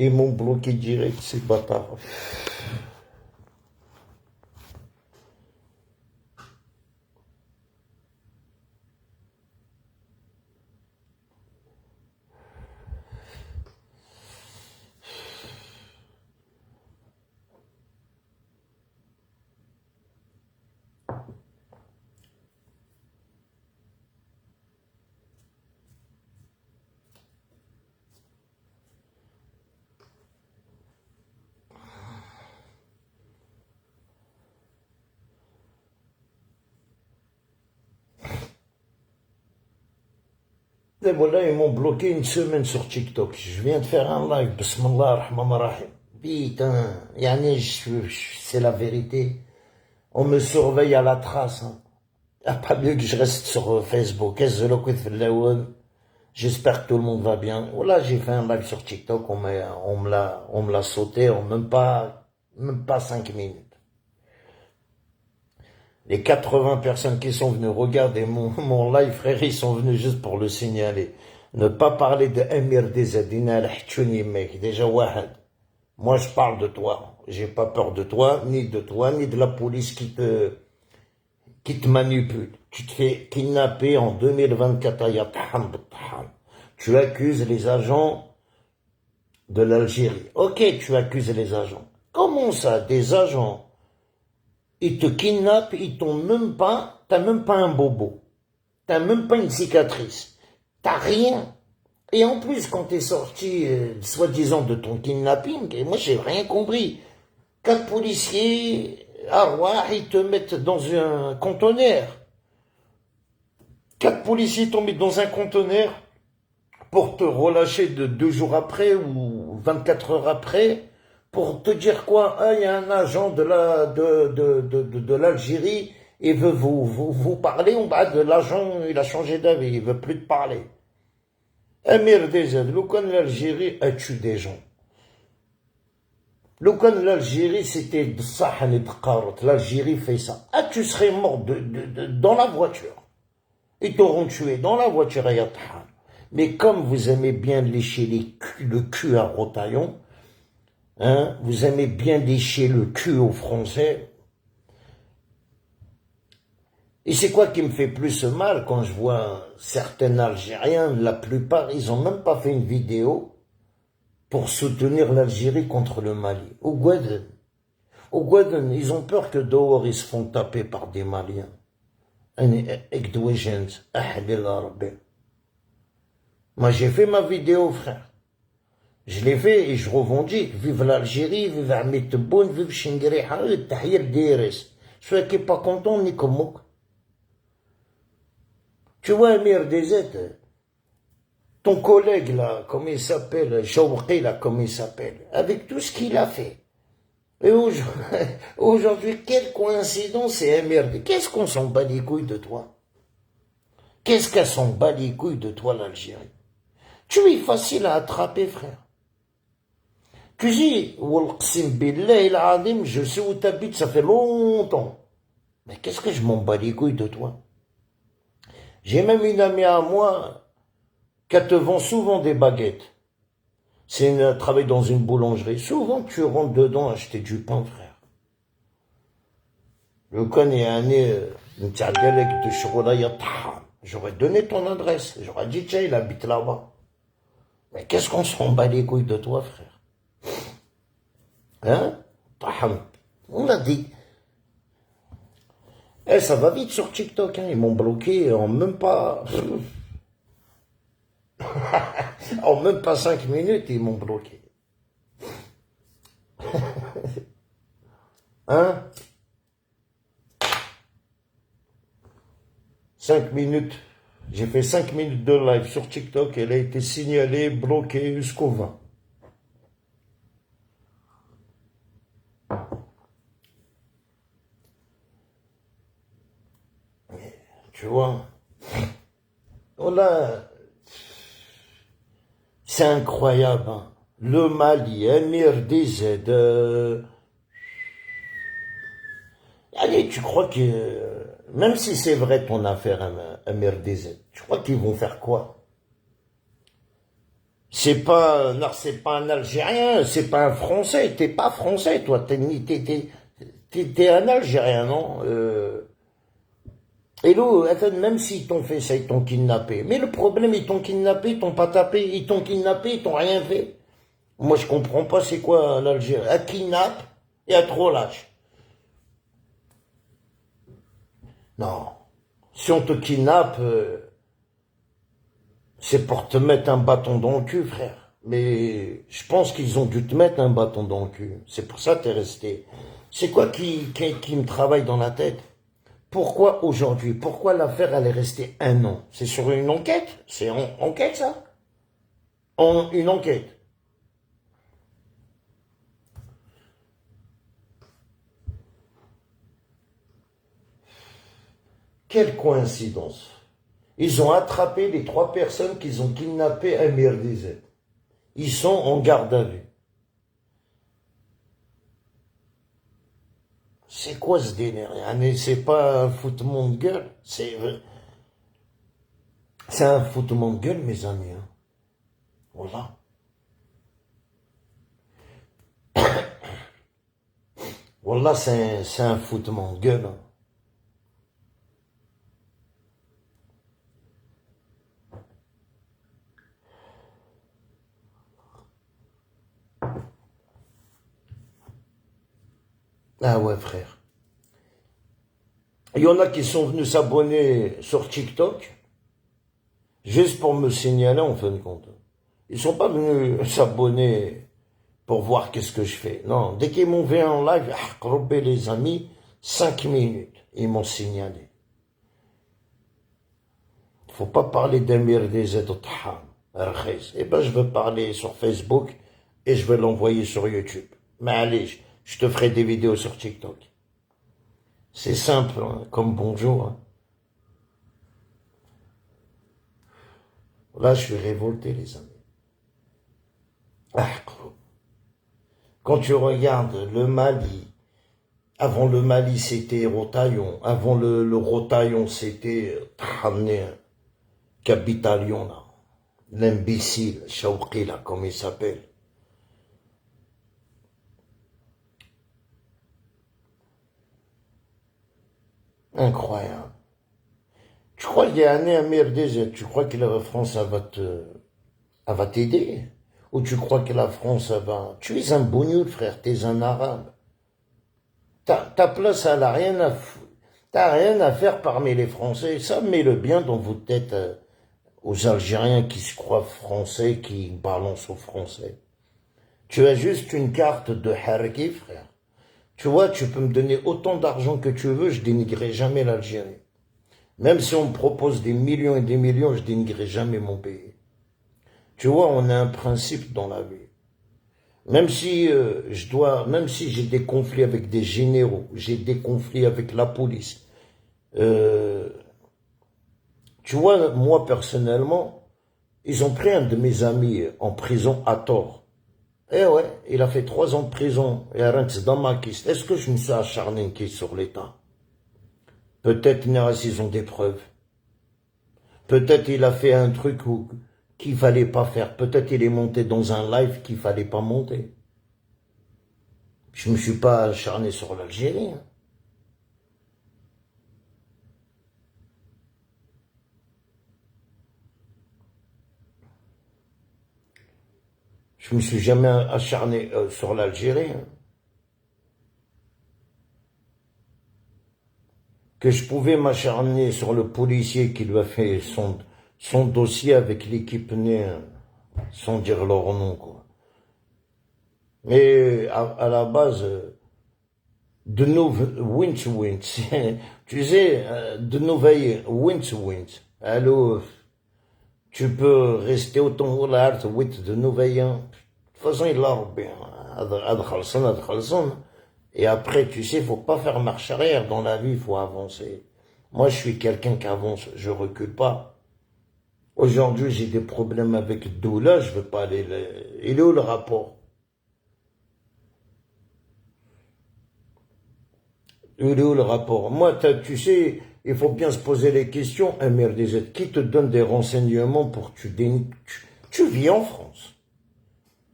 Ils m'ont bloqué direct, ces bâtards. Et voilà, ils m'ont bloqué une semaine sur TikTok. Je viens de faire un live, Bismillah ar-Rahman ar-Rahim. Putain, c'est la vérité. On me surveille à la trace. Hein. Ah, pas mieux que je reste sur Facebook. J'espère que tout le monde va bien. Voilà, j'ai fait un live sur TikTok, on me l'a sauté en même pas 5 minutes. Les 80 personnes qui sont venues regarder mon live, frère, ils sont venus juste pour le signaler. Ne pas parler de Amir Dezadina al-Hchouni, mec. Déjà, Wahad. Moi, je parle de toi. J'ai pas peur de toi, ni de la police qui te manipule. Tu te fais kidnapper en 2024 à Yatahan. Tu accuses les agents de l'Algérie. Ok, tu accuses les agents. Comment ça, des agents? Ils te kidnappent, t'as même pas un bobo. T'as même pas une cicatrice. T'as rien. Et en plus, quand t'es sorti, soi-disant, de ton kidnapping, moi, j'ai rien compris. 4 policiers, ils te mettent dans un conteneur. 4 policiers t'ont mis dans un conteneur pour te relâcher de 2 jours après ou 24 heures après, pour te dire quoi? Ah, il y a un agent de l'Algérie, il veut vous parler, de l'agent, il a changé d'avis, il veut plus te parler. Amir Dezad, l'Algérie a tué des gens. L'Algérie, c'était de Sahan et de Qarot. L'Algérie fait ça. Ah, tu serais mort dans la voiture. Ils t'auront tué dans la voiture à Yatahan. Mais comme vous aimez bien lécher le cul à Rotaillon, hein, vous aimez bien lécher le cul aux Français. Et c'est quoi qui me fait plus mal quand je vois certains Algériens, la plupart, ils ont même pas fait une vidéo pour soutenir l'Algérie contre le Mali. Au Gouaden, ils ont peur que dehors ils se font taper par des Maliens. Moi j'ai fait ma vidéo, frère. Je l'ai fait et je revendique. Vive l'Algérie, vive Ahmed Tebboune, vive Chingiri Haoud, Tahir Diris. Celui qui n'est pas content, ni comme moi. Tu vois, Amir Dezet, ton collègue là, comment il s'appelle, Chawqi là, comment il s'appelle, avec tout ce qu'il a fait. Et aujourd'hui, quelle coïncidence, c'est Amir Dezet. Qu'est-ce qu'on s'en bat les couilles de toi? Qu'est-ce qu'elle s'en bat les couilles de toi, l'Algérie? Tu es facile à attraper, frère. Tu dis, Walqsim billah il adim, je sais où t'habites, ça fait longtemps. Mais qu'est-ce que je m'en bats les couilles de toi? J'ai même une amie à moi qui te vend souvent des baguettes. Elle travaille dans une boulangerie. Souvent, tu rentres dedans acheter du pain, frère. Je connais un nez, une galette de chocolat. J'aurais donné ton adresse. J'aurais dit, tiens, il habite là-bas. Mais qu'est-ce qu'on s'en bat les couilles de toi, frère? Hein? On l'a dit. Eh, ça va vite sur TikTok, hein. Ils m'ont bloqué en même pas... en même pas 5 minutes, ils m'ont bloqué. Hein? 5 minutes. J'ai fait 5 minutes de live sur TikTok. Elle a été signalée, bloquée jusqu'au 20. Tu vois? Voilà. C'est incroyable. Hein. Le Mali, Amir Dezed. Allez, tu crois que... même si c'est vrai ton affaire, Amir Dezed, tu crois qu'ils vont faire quoi? Non, c'est pas un Algérien, c'est pas un Français. T'es pas Français, toi. T'es un Algérien, non? Hello, attends, même s'ils t'ont fait ça, ils t'ont kidnappé. Mais le problème, ils t'ont kidnappé, ils t'ont pas tapé, ils t'ont kidnappé, ils t'ont rien fait. Moi, je comprends pas c'est quoi un Algérien. Un kidnappe et un trop lâche. Non. Si on te kidnappe, c'est pour te mettre un bâton dans le cul, frère. Mais je pense qu'ils ont dû te mettre un bâton dans le cul. C'est pour ça que t'es resté. C'est quoi qui me travaille dans la tête? Pourquoi aujourd'hui? Pourquoi l'affaire, elle est restée un an? C'est sur une enquête? C'est en enquête, ça? Une enquête. Quelle coïncidence. Ils ont attrapé les 3 personnes qu'ils ont kidnappées à Mirdizet. Ils sont en garde à vue. C'est quoi ce délire? C'est pas un foutement de gueule. C'est un foutement de gueule, mes amis. Hein. Voilà. Voilà, c'est un foutement de gueule. Hein. Ah ouais, frère. Il y en a qui sont venus s'abonner sur TikTok, juste pour me signaler en fin de compte. Ils sont pas venus s'abonner pour voir qu'est-ce que je fais. Non, dès qu'ils m'ont vu en live, les amis, 5 minutes, ils m'ont signalé. Faut pas parler d'Amir des Taham, eh ben, je veux parler sur Facebook et je vais l'envoyer sur YouTube. Mais allez, je te ferai des vidéos sur TikTok. C'est simple, hein, comme bonjour. Hein. Là, je suis révolté, les amis. Quand tu regardes le Mali, avant le Mali, c'était Rotaillon. Avant le Rotaillon, c'était Capitalion, là. L'imbécile, Chawqi, là, comme il s'appelle. Incroyable. Tu crois qu'il y a un Amir DZ, tu crois que la France, elle va t'aider? Ou tu crois que la France, elle va... Tu es un bougnoul, frère, tu es un arabe. Ta place, elle a rien à T'as rien à faire parmi les Français. Ça, mets-le bien dans votre tête aux Algériens qui se croient français, qui balancent au français. Tu as juste une carte de Harki, frère. Tu vois, tu peux me donner autant d'argent que tu veux, je dénigrerai jamais l'Algérie. Même si on me propose des millions et des millions, je dénigrerai jamais mon pays. Tu vois, on a un principe dans la vie. Même si même si j'ai des conflits avec des généraux, j'ai des conflits avec la police. Tu vois, moi personnellement, ils ont pris un de mes amis en prison à tort. Eh ouais, il a fait 3 ans de prison et à rentre dans ma kiste. Est-ce que je me suis acharné sur l'État? Peut-être ils ont des preuves. Peut-être il a fait un truc qu'il fallait pas faire. Peut-être il est monté dans un live qu'il fallait pas monter. Je me suis pas acharné sur l'Algérie. Hein. Je me suis jamais acharné sur l'Algérie. Hein. Que je pouvais m'acharner sur le policier qui lui a fait son dossier avec l'équipe née, hein, sans dire leur nom, quoi. Mais à la base, de nouveau, winch, tu sais, de nouvelles winch. Allô, tu peux rester autant ou l'art, de nouvelles. De toute façon, il l'a bien. Et après, tu sais, faut pas faire marche arrière dans la vie, il faut avancer. Moi, je suis quelqu'un qui avance, je recule pas. Aujourd'hui, j'ai des problèmes avec Doula, je veux pas aller... Il est où le rapport? Il est où le rapport? Moi, tu sais, il faut bien se poser les questions, MRDZ. Qui te donne des renseignements pour que Tu vis en France.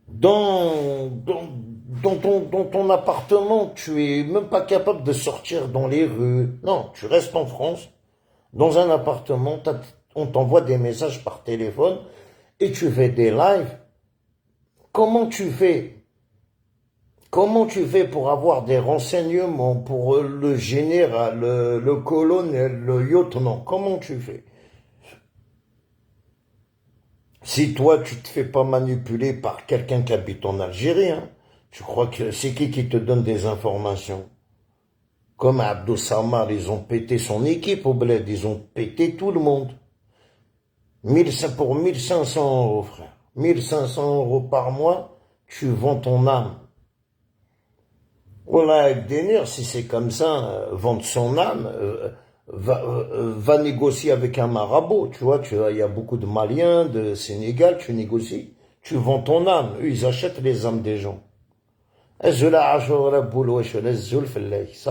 Dans ton appartement, tu es même pas capable de sortir dans les rues. Non, tu restes en France, dans un appartement, on t'envoie des messages par téléphone et tu fais des lives. Comment tu fais? Comment tu fais pour avoir des renseignements pour le général, le colonel, le lieutenant? Comment tu fais? Si toi, tu te fais pas manipuler par quelqu'un qui habite en Algérie, hein, tu crois que c'est qui te donne des informations? Comme Abdou Samar, ils ont pété son équipe au bled, ils ont pété tout le monde. 1500 pour 1500 euros, frère. 1500 euros par mois, tu vends ton âme. Voilà, avec Denir, si c'est comme ça, vendre son âme, va négocier avec un marabout, tu vois, il y a beaucoup de Maliens, de Sénégal, tu négocies, tu vends ton âme, eux, ils achètent les âmes des gens. Ça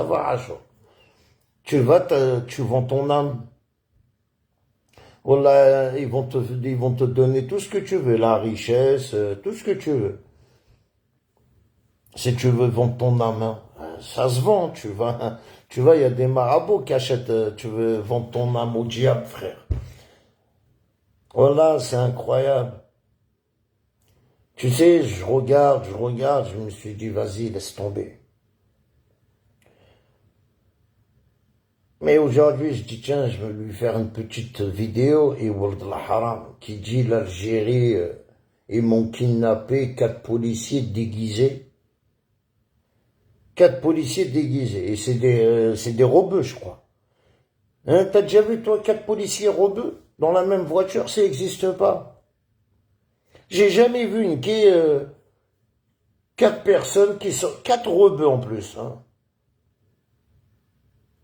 va, Achour. Tu vends ton âme. Voilà, ils vont te donner tout ce que tu veux, la richesse, tout ce que tu veux. Si tu veux vendre ton âme, hein, ça se vend, il y a des marabouts qui achètent, tu veux vendre ton âme au diable, frère. Voilà, c'est incroyable. Tu sais, je regarde, je me suis dit, vas-y, laisse tomber. Mais aujourd'hui, je dis, tiens, je vais lui faire une petite vidéo, et Walid al-Haram, qui dit l'Algérie, ils m'ont kidnappé, 4 policiers déguisés. 4 policiers déguisés, et c'est des rebeux, je crois. Hein, t'as déjà vu, toi, 4 policiers rebeux dans la même voiture? Ça n'existe pas. J'ai jamais vu une 4 personnes qui sont... 4 rebeux en plus. Hein.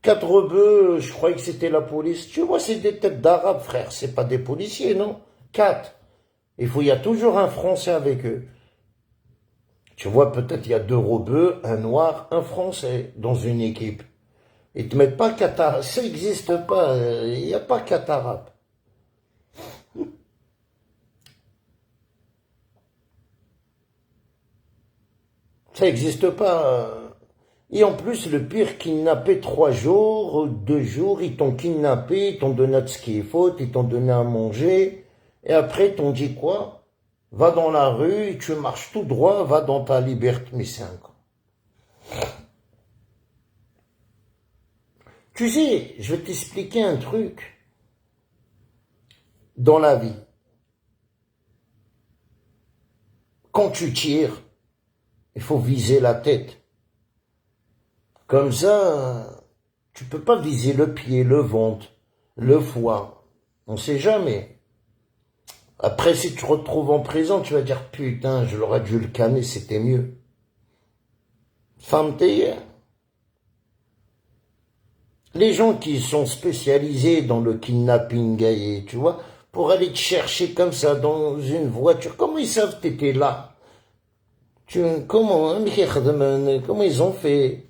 4 rebeux, je croyais que c'était la police. Tu vois, c'est des têtes d'arabes, frère. C'est pas des policiers, non? 4. Il y a toujours un Français avec eux. Tu vois, peut-être il y a 2 rebeux, un noir, un Français dans une équipe. Ils te mettent pas 4 arabes. Ça n'existe pas. Il n'y a pas 4 arabes. Ça n'existe pas. Et en plus, le pire, kidnappé 3 jours, 2 jours, ils t'ont kidnappé, ils t'ont donné ce qu'il faut, ils t'ont donné à manger. Et après, ils t'ont dit quoi? Va dans la rue, tu marches tout droit, va dans ta liberté. Mais c'est un... Tu sais, je vais t'expliquer un truc dans la vie. Quand tu tires, il faut viser la tête. Comme ça, tu peux pas viser le pied, le ventre, le foie. On sait jamais. Après, si tu te retrouves en prison, tu vas dire, putain, je l'aurais dû le canner, c'était mieux. Femme les gens qui sont spécialisés dans le kidnapping, et, tu vois, pour aller te chercher comme ça dans une voiture, comment ils savent que t'étais là? Comment ils ont fait?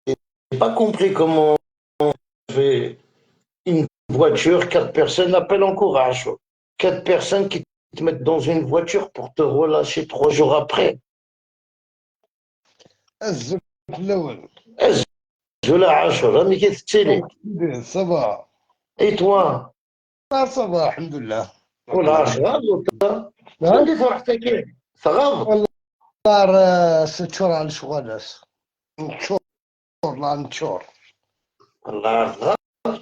J'ai pas compris comment on fait une voiture, 4 personnes, appellent en courage. 4 personnes qui te mettent dans une voiture pour te relâcher 3 jours après. الزول الأول Zola Ashur, راني كي تتسيلي. صباح Et toi? صباح الحمد لله ولا صغار ولا نعم اللي فرحتك كيف؟ صغار؟ والله 6 شهور على الشغالات نشور لا نشور الله صغار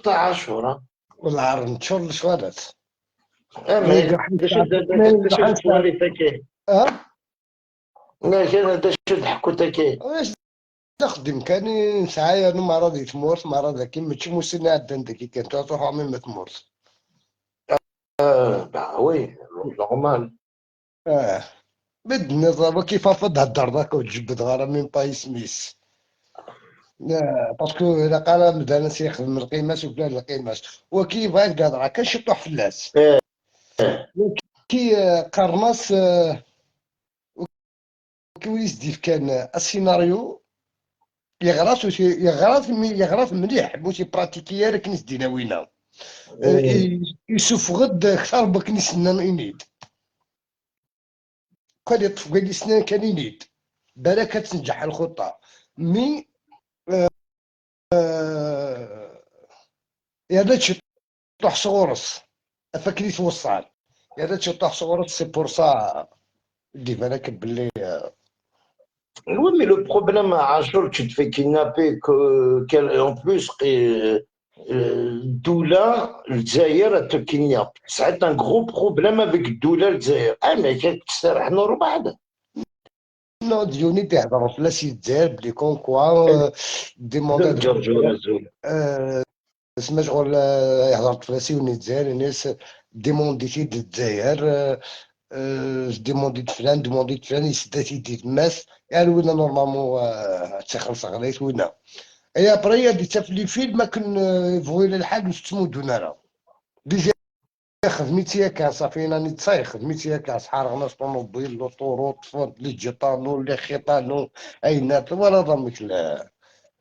تاع عاشوراء. والله عار نشور الشغالات اما نلقى داش حنسة توالي تاكي. اه لا كان داش تحكو تاكي. واش نخدم كان نسعى انا مرض تموت مرض كيما تشي موسينا عندك كي كانت تروح عمي ما تموت bah oui, normal. اه بدنا ضربة كيف تهدر ذاك وتجبد غير من باي سميس باسكو الا قال مثلا سيخدم القيماش وفلان القيماش وكيف هكذا راه كنشطح فلاس ايه كي قرناص كي يزدي كان السيناريو يغرس مليح ماشي براتيكيا راه كنيس ديناوينا يسفغد اكثر بكنيس نانينيد كان يطفق لي سنان كان ينيد بالك تنجح الخطه مي يا ريت طوح صغورس فكري توصل يا ريت طوح صغورس سي بور سا دي بالك باللي Oui, mais le problème à Rachel, tu te fais kidnapper, en plus, Doula, le Zaïre, elle te kidnappe. Ça a été un gros problème avec Doula, le Zaïre. Ah, mais qu'est-ce que c'est, normal. نو ديوني تهضروا في لاسي الجزائر بلي كون كوا ديموندات سما شغل هضرت في لاسي وني الجزائر الناس ديمونديتي الجزائر ديمونديت فلان ديمونديت فلان يسداتي دي تماس يعني وين نورمالمون تخلص غليت وين هي بريا دي تفلي فيلم ما كن فويل الحال وستمودونا راه ديجا خدمتي هكا صافي راني تصاير خدمتي هكا حارغناش طوموبيل لو طوروط لي جيطانو لي خيطانو اينات ولا ضمك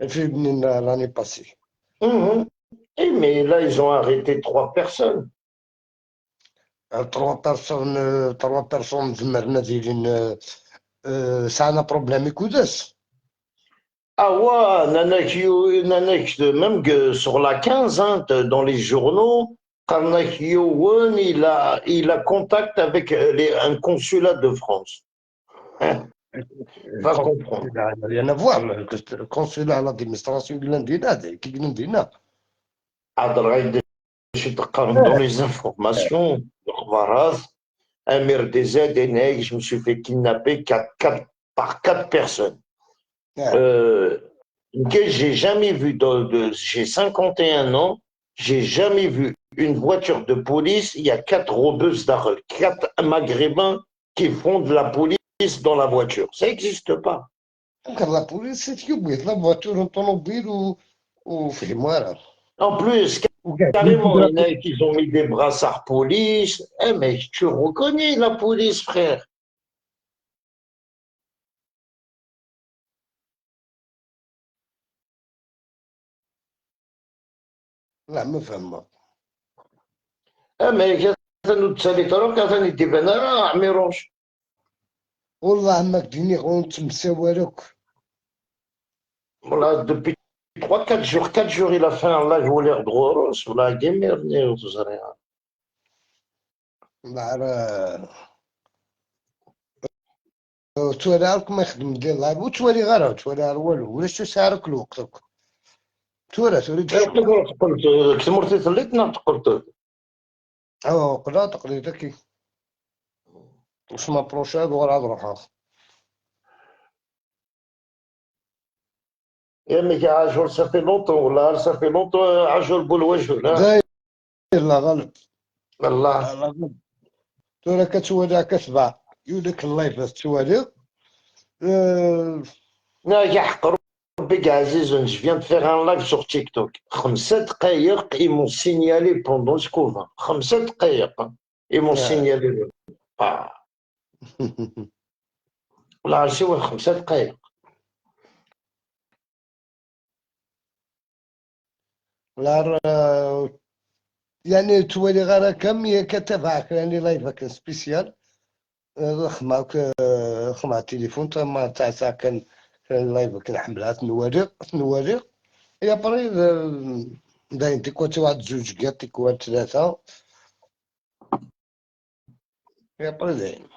الفيلم راني باسي Eh, mais là, ils ont arrêté 3 personnes. تروا بيرسون زمرنا دايرين ساعنا بروبليم كوداس Ah ouais, Nanak, même que sur la 15, hein, dans les journaux, Karnak Yowen, il a contact avec un consulat de France. Hein, va comprendre. rien à voir le consulat l'administration de l'Indina كي l'Indina Adraïd, je te parle dans les informations, Amir DZ, je me suis fait kidnapper par 4 personnes. J'ai jamais vu, j'ai 51 ans, j'ai jamais vu une voiture de police, il y a 4 robeuses d'Arles, 4 Maghrébins qui font de la police dans la voiture. Ça n'existe pas. la police c'est la voiture automobile ou filmoire En plus, carrément, il y en a qui ont mis des brassards police. Eh, mais tu reconnais la police, frère. لا ما فهمها Eh, mais كانوا تساليتهم كانوا يدبن راه عميروش. والله ما ديني غون تمساوالك Voilà, depuis 3, 4 jours, il a fait un live où l'air drôle, sur la gamer, tout ça. لا راه توالي عارك ما يخدم ديال لايف وتوالي غير توالي غير والو ولا شو سعرك لوقتك تورا تولي قلت مرتي ثليتنا قلت قلا تقريبا واش ما بروشاد ولا روحها يا مي عاشور صافي لونطون ولا صافي لونطون عاشور بولوجه لا داير لا غلط الله تورا كتوالي كتبع يوديك اللايف توالي لا يحق ربك عزيز je viens de faire un live sur TikTok 5 دقايق ils m'ont signalé pendant ce couvent 5 دقايق ils m'ont signalé لا سوى 5 دقايق لا يعني توالي غير كم هي كتبعك يعني لايفك سبيسيال خمع التليفون تما تاع ساعة كان لايف كنحملها تنوالي يا بري داين تيكوات واحد جوج كاع تيكوات 3 يا بري داين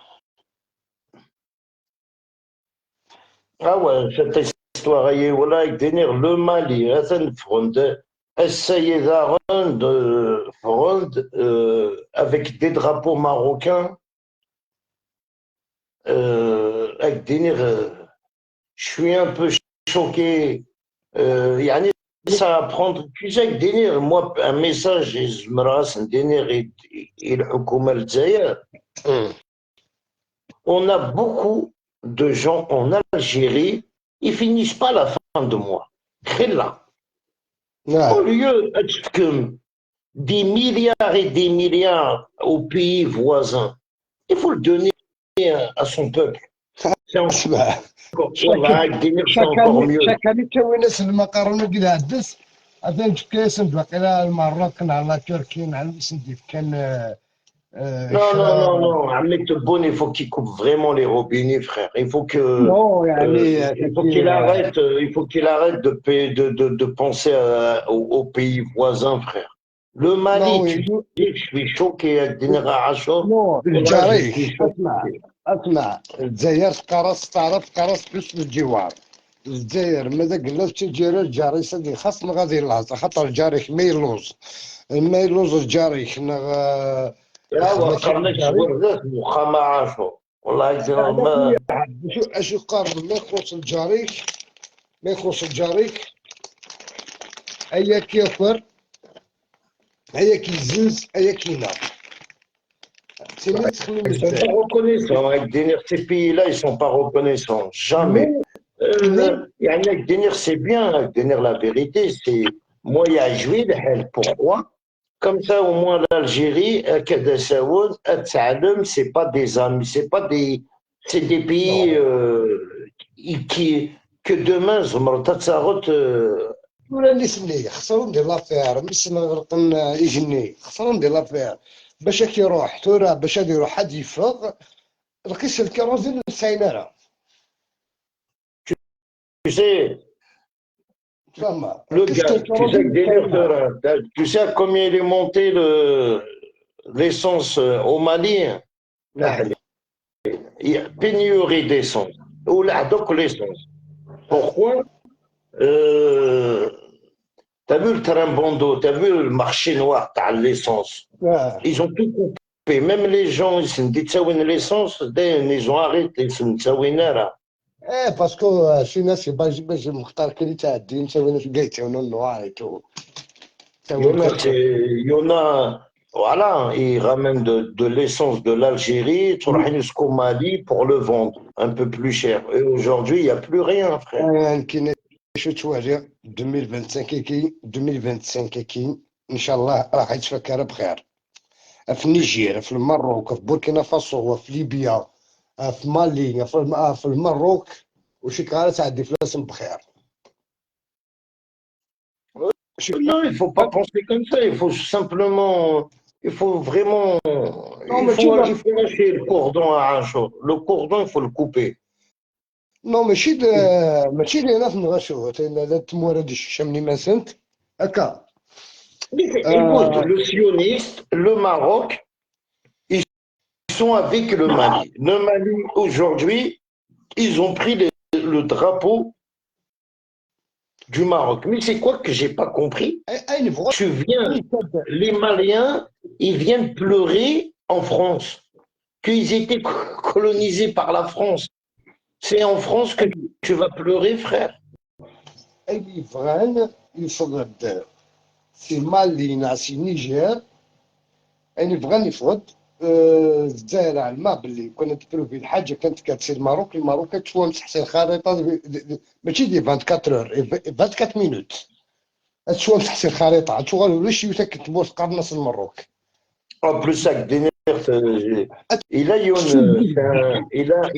Ah ouais, cette histoire est voilà, devenir le Mali, essayer de front avec des drapeaux marocains, avec je suis un peu choqué. يعني ça va prendre, tu sais, moi, un message, je me rase, الحكومة الجزائر. On a beaucoup de gens en Algérie, ils finissent pas la fin de mois. Là. Au lieu que des milliards et des milliards aux pays voisins, il faut le donner à son peuple. c'est اسمع encore, شاكل c'est encore شاكاني mieux. شاكاني تسوي ناس المقارنة كذا عدس هذا كيسن باقي المغرب على تركيا على سندي كان Non, non, شرا non, non. Ahmed Tebboune, il faut qu'il coupe vraiment les robinets, frère. نو يعني Il faut qu'il arrête, il faut qu'il arrête de penser aux pays voisins, frère. Le Mali, نو tu sais que je suis choqué avec Dinera Hachor. نو Voilà, je الجريح suis اسمع choqué. اسمع الجزائر تقرص تعرف تقرص بس بالجوار الجزائر ماذا قلت تجير الجاري سدي خاصنا غادي يلاحظ خاطر الجاري ما يلوز الجاري يا ماشي وقرنك الجاري شغل مخامع عاشور. والله يدير على كل ما. حال اشو قارن ما يخص الجاري ما يخص الجاري هيا كيفر هيا كيزنز هيا كينار سيني تخمم Ils sont pas الجزائر reconnaissants. Avec Denir, ces pays-là, ils sont pas reconnaissants. مي Jamais. مي Avec Denir, c'est bien. Avec Denir, la vérité, c'est. Moi, il y a joué de hell. Pourquoi? Comme ça, au moins, l'Algérie, Kadassaoud, Tsalem, c'est pas des amis, c'est pas des. C'est des pays نو qui, que demain, Zomratat ولا نسني خسروا ندير لافير مش نغرقن يجني خسروا ندير لافير باش كي يروح تورا باش هادي يروح حد يفوق رخيص الكيروزين 90 راه tu sais, فما le رخيص gars, tu sais que الكيروزين Denir, 90 tu sais à combien il est monté l'essence au Mali? Hein? نعم Il y a pénurie d'essence. Ou là, donc l'essence. Pourquoi? Euh, T'as vu le train bandeau, t'as vu le marché noir, t'as l'essence. Ils ont tout coupé. Même les gens, ils se disent l'essence, ils ont arrêté, ils se disent ايه باسكو شي ناس باش مختار كلي تاع الدين تسوي ناس قايتون النوار Il y تسوي en a, الكركر il y en a, voilà, ils ramènent de l'essence de l'Algérie, au Mali pour le vendre un peu plus cher. Et aujourd'hui, il n'y a plus rien, frère. كاين شو توالي 2025 كي 2025 كي ان شاء الله راح يتفكر بخير في النيجير في المروك في بوركينا فاسو في ليبيا في مالي في المروك وشي كاره تعدي فلوس بخير شي Non, il ne faut pas penser comme ça. Il faut simplement, il faut vraiment, نو ماشي il faut lâcher le cordon à un jour. Le cordon, il faut le couper. نو ماشي اللي انا نغشو لا تمورد الشمني ما سنت هكا Écoute, آه le sioniste, le Maroc, ils sont avec le Mali. Le Mali, aujourd'hui, ils ont pris le drapeau du Maroc. Mais c'est quoi que j'ai pas compris? اين بغا Tu viens, les Maliens, ils viennent pleurer en France, qu'ils étaient colonisés par la France. C'est en France que tu vas pleurer, frère. اي بغان يفقد سي مالي ناسي نيجير اين بغان يفقد الجزائر علما باللي كنا نديرو في الحاجه كانت كتسير الماروك كتشوف تحت الخريطه ماشي دي 24 اور 24 مينوت تشوف تحت الخريطه تشوف ولا شي كتبوس قرنص المروك En plus, avec des nerfs, il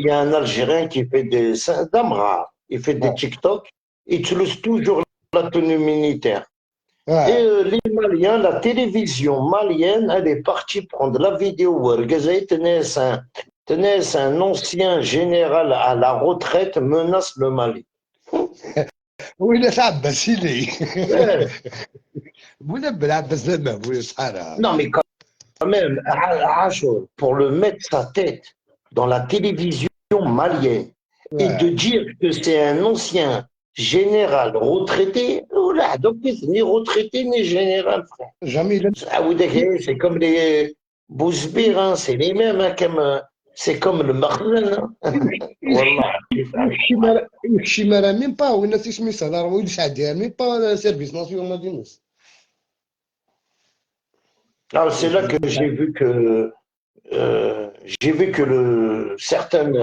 y a un Algérien qui fait c'est un Damra, il fait des TikTok, il utilise toujours la tenue militaire. Et les Maliens, la télévision malienne, elle est partie prendre la vidéo. Tenez, un ancien général à la retraite menace le Mali. وين تعبس لي Ouais. ولا بالعبس زعما ولا صحارى Non, mais quand même, Rachel, pour le mettre sa tête dans la télévision malienne et de dire que c'est un ancien général retraité, oh là, donc ni retraité ni général, frère. جميل Ah, vous voyez, c'est comme les Bouzbir, hein, c'est les mêmes, hein, c'est comme le Marlène. Hein. Wallah. يمشي مرا ميم با وين تسمي صدر وين شادير ميم با سيرفيس ناسيونال دي نص Alors, c'est là que j'ai vu que certaines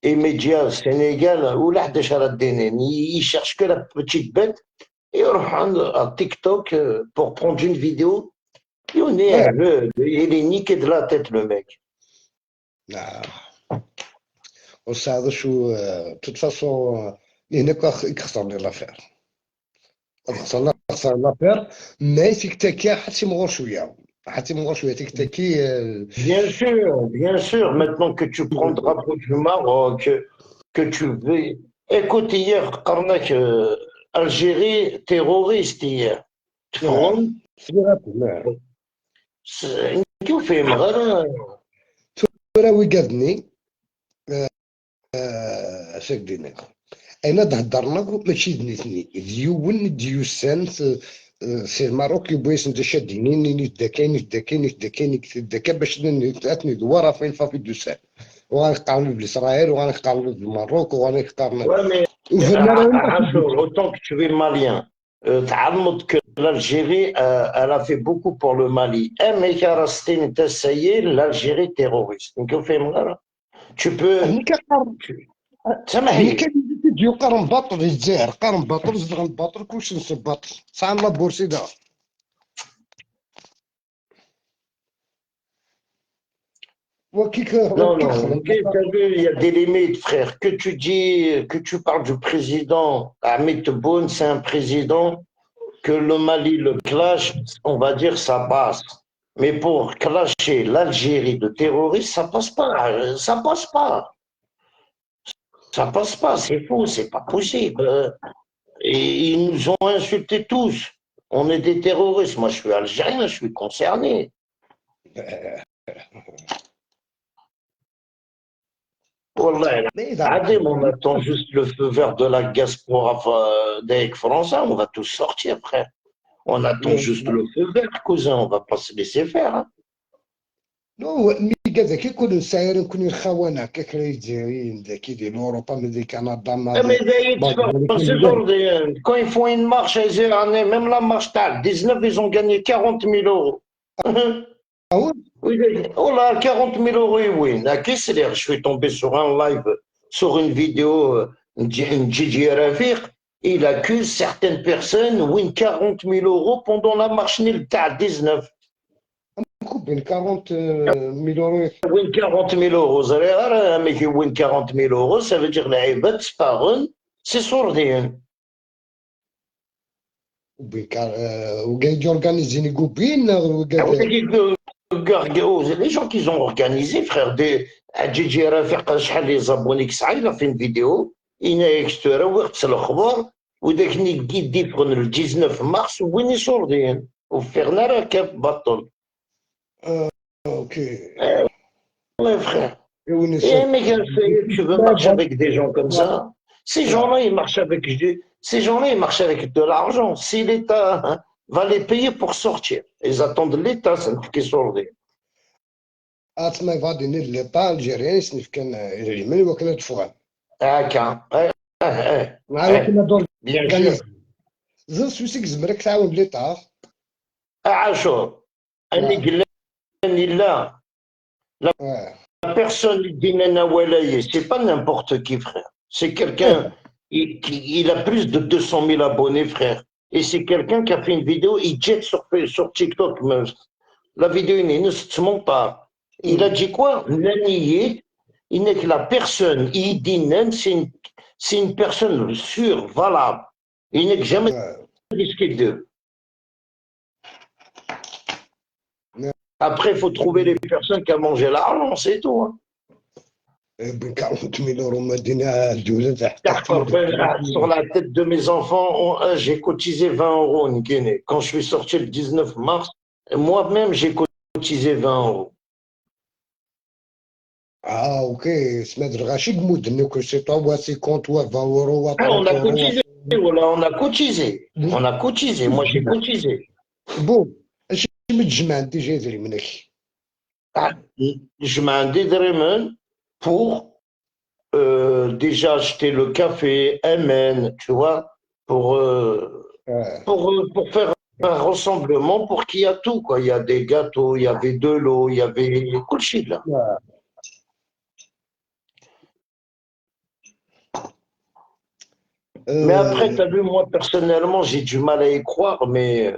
et médias sénégal ou là ils cherchent que la petite bête et on à TikTok pour prendre une vidéo et on est il est niqué de la tête le mec. وساعد شو توت فاسون هناك يخسرني لافير خسر لافير ما تيكتاكي حتى مغور شويه حتى مغور شويه تيكتاكي Bien sûr, maintenant que tu prends le drapeau du Maroc, que tu veux. Écoute, hier, Karnak, Algérie, terroriste hier. تفهم؟ كيف فهم غير راوي قادني اش قلنا انا تهضرنا ماشي دنيتني ديون ديوسان سي الماروك يبغيس انت شاديني ندكاين باش نتاتني دواره فين فافي دوسان وغنقارن باسرائيل وغنقارن بالماروك وغنقارن Ouais, mais Rajour, autant que tu es malien, تعلمت que l'Algérie, elle a fait beaucoup pour le Mali. Mais ça y est, l'Algérie terroriste. Donc, tu peux. هني كنقارن هني سامحني. كان فيديو قارن باطل الجزائر قارن باطل زغل باطل كلشي نصب باطل سبحان الله بورسيدا وكيك Non, وكيك non, خرج ok, t'as vu, il y a des limites, frère. Que tu dis, que tu parles du président Ahmed Tebboune, c'est un président que le Mali le clash, on va dire ça passe. Mais pour clasher l'Algérie de terroristes, ça passe pas, ça passe pas, ça passe pas, c'est faux, c'est pas possible. Et ils nous ont insultés tous. On est des terroristes. Moi, je suis algérien, je suis concerné. Wallah, بعيد Adem, on attend juste le feu vert de la diaspora d'Aix français, on va tous sortir, frère. On attend juste le feu vert, cousin, on va pas se laisser faire. Hein. نو مي كذا كي يكونوا السايرين كونوا الخونه كيكرا الجزائريين ذاك ديال اوروبا من ذي كندا Eh, مالي mais c'est ordinaire. Quand ils font une marche à Zérané, même la marche TAL 19, ils ont gagné 40 000 euros. Oui, oh là, 40 000 euros, oui. Qu'est-ce que c'est? Je suis tombé sur un live, sur une vidéo, Gigi Rafik. Il accuse certaines personnes, win 40 000 euros pendant la marche Nil TAL 19. بين 40 مليون Win 40 000 euros. Mais qui win 40 000 euros, ça veut dire les bêtes par un, c'est sourdien. وبين وقاعد يورغانيزيني كوبين Les gens qui ont organisé, frère, Gigi Rafik, les abonnés qui il a fait une vidéo, il a extrait, c'est le khabar, ou dès qu'il dit le 19 mars, وين يصوردين وفرنا راكب بطل. اوكي Ouais, frère. Et mais tu veux marcher avec des gens comme ça? Ces gens-là, ils marchent avec, ces gens-là, ils marchent avec de l'argent. Si l'État va les payer pour sortir, ils attendent l'État, c'est qui sortent. اتما غادي ليطا الجيريان سنف كان اليمن وكان تفوان Ah, مع وكنا دور bien sûr. زين سويسك زمرك تعاون ليطا عاشور أني قلني لا la personne d'Inena Walaye, c'est pas n'importe qui, frère. C'est quelqu'un, il a plus de 200 000 abonnés, frère. Et c'est quelqu'un qui a fait une vidéo, il jette sur TikTok. La vidéo, il ne se ment pas. Il a dit quoi? Naniye, il n'est que la personne, il dit Nan, c'est une personne sûre, valable. Il n'est que jamais risqué d'eux. Après, il faut trouver les personnes qui ont mangé l'argent, c'est tout. Hein. ب 40 مليون مدينه الدوله تحت Sur la tête de mes enfants, j'ai cotisé 20 euros en Guinée. Quand je suis sorti le 19 mars, moi-même, j'ai cotisé 20 euros. اوكي سمعت غاشي مدن كل شيء طوا 50 و 20 اورو و 30 On a اورو cotisé, voilà, on a cotisé. On a cotisé, moi j'ai cotisé. بون اش متجمع انت جاي منك Je m'en dédremen pour déjà acheter le café, MN, tu vois, pour faire un rassemblement, pour qu'il y a tout, quoi. Il y a des gâteaux, il y avait de l'eau, il y avait bullshit, là. Mais après, tu as vu, moi, personnellement, j'ai du mal à y croire, mais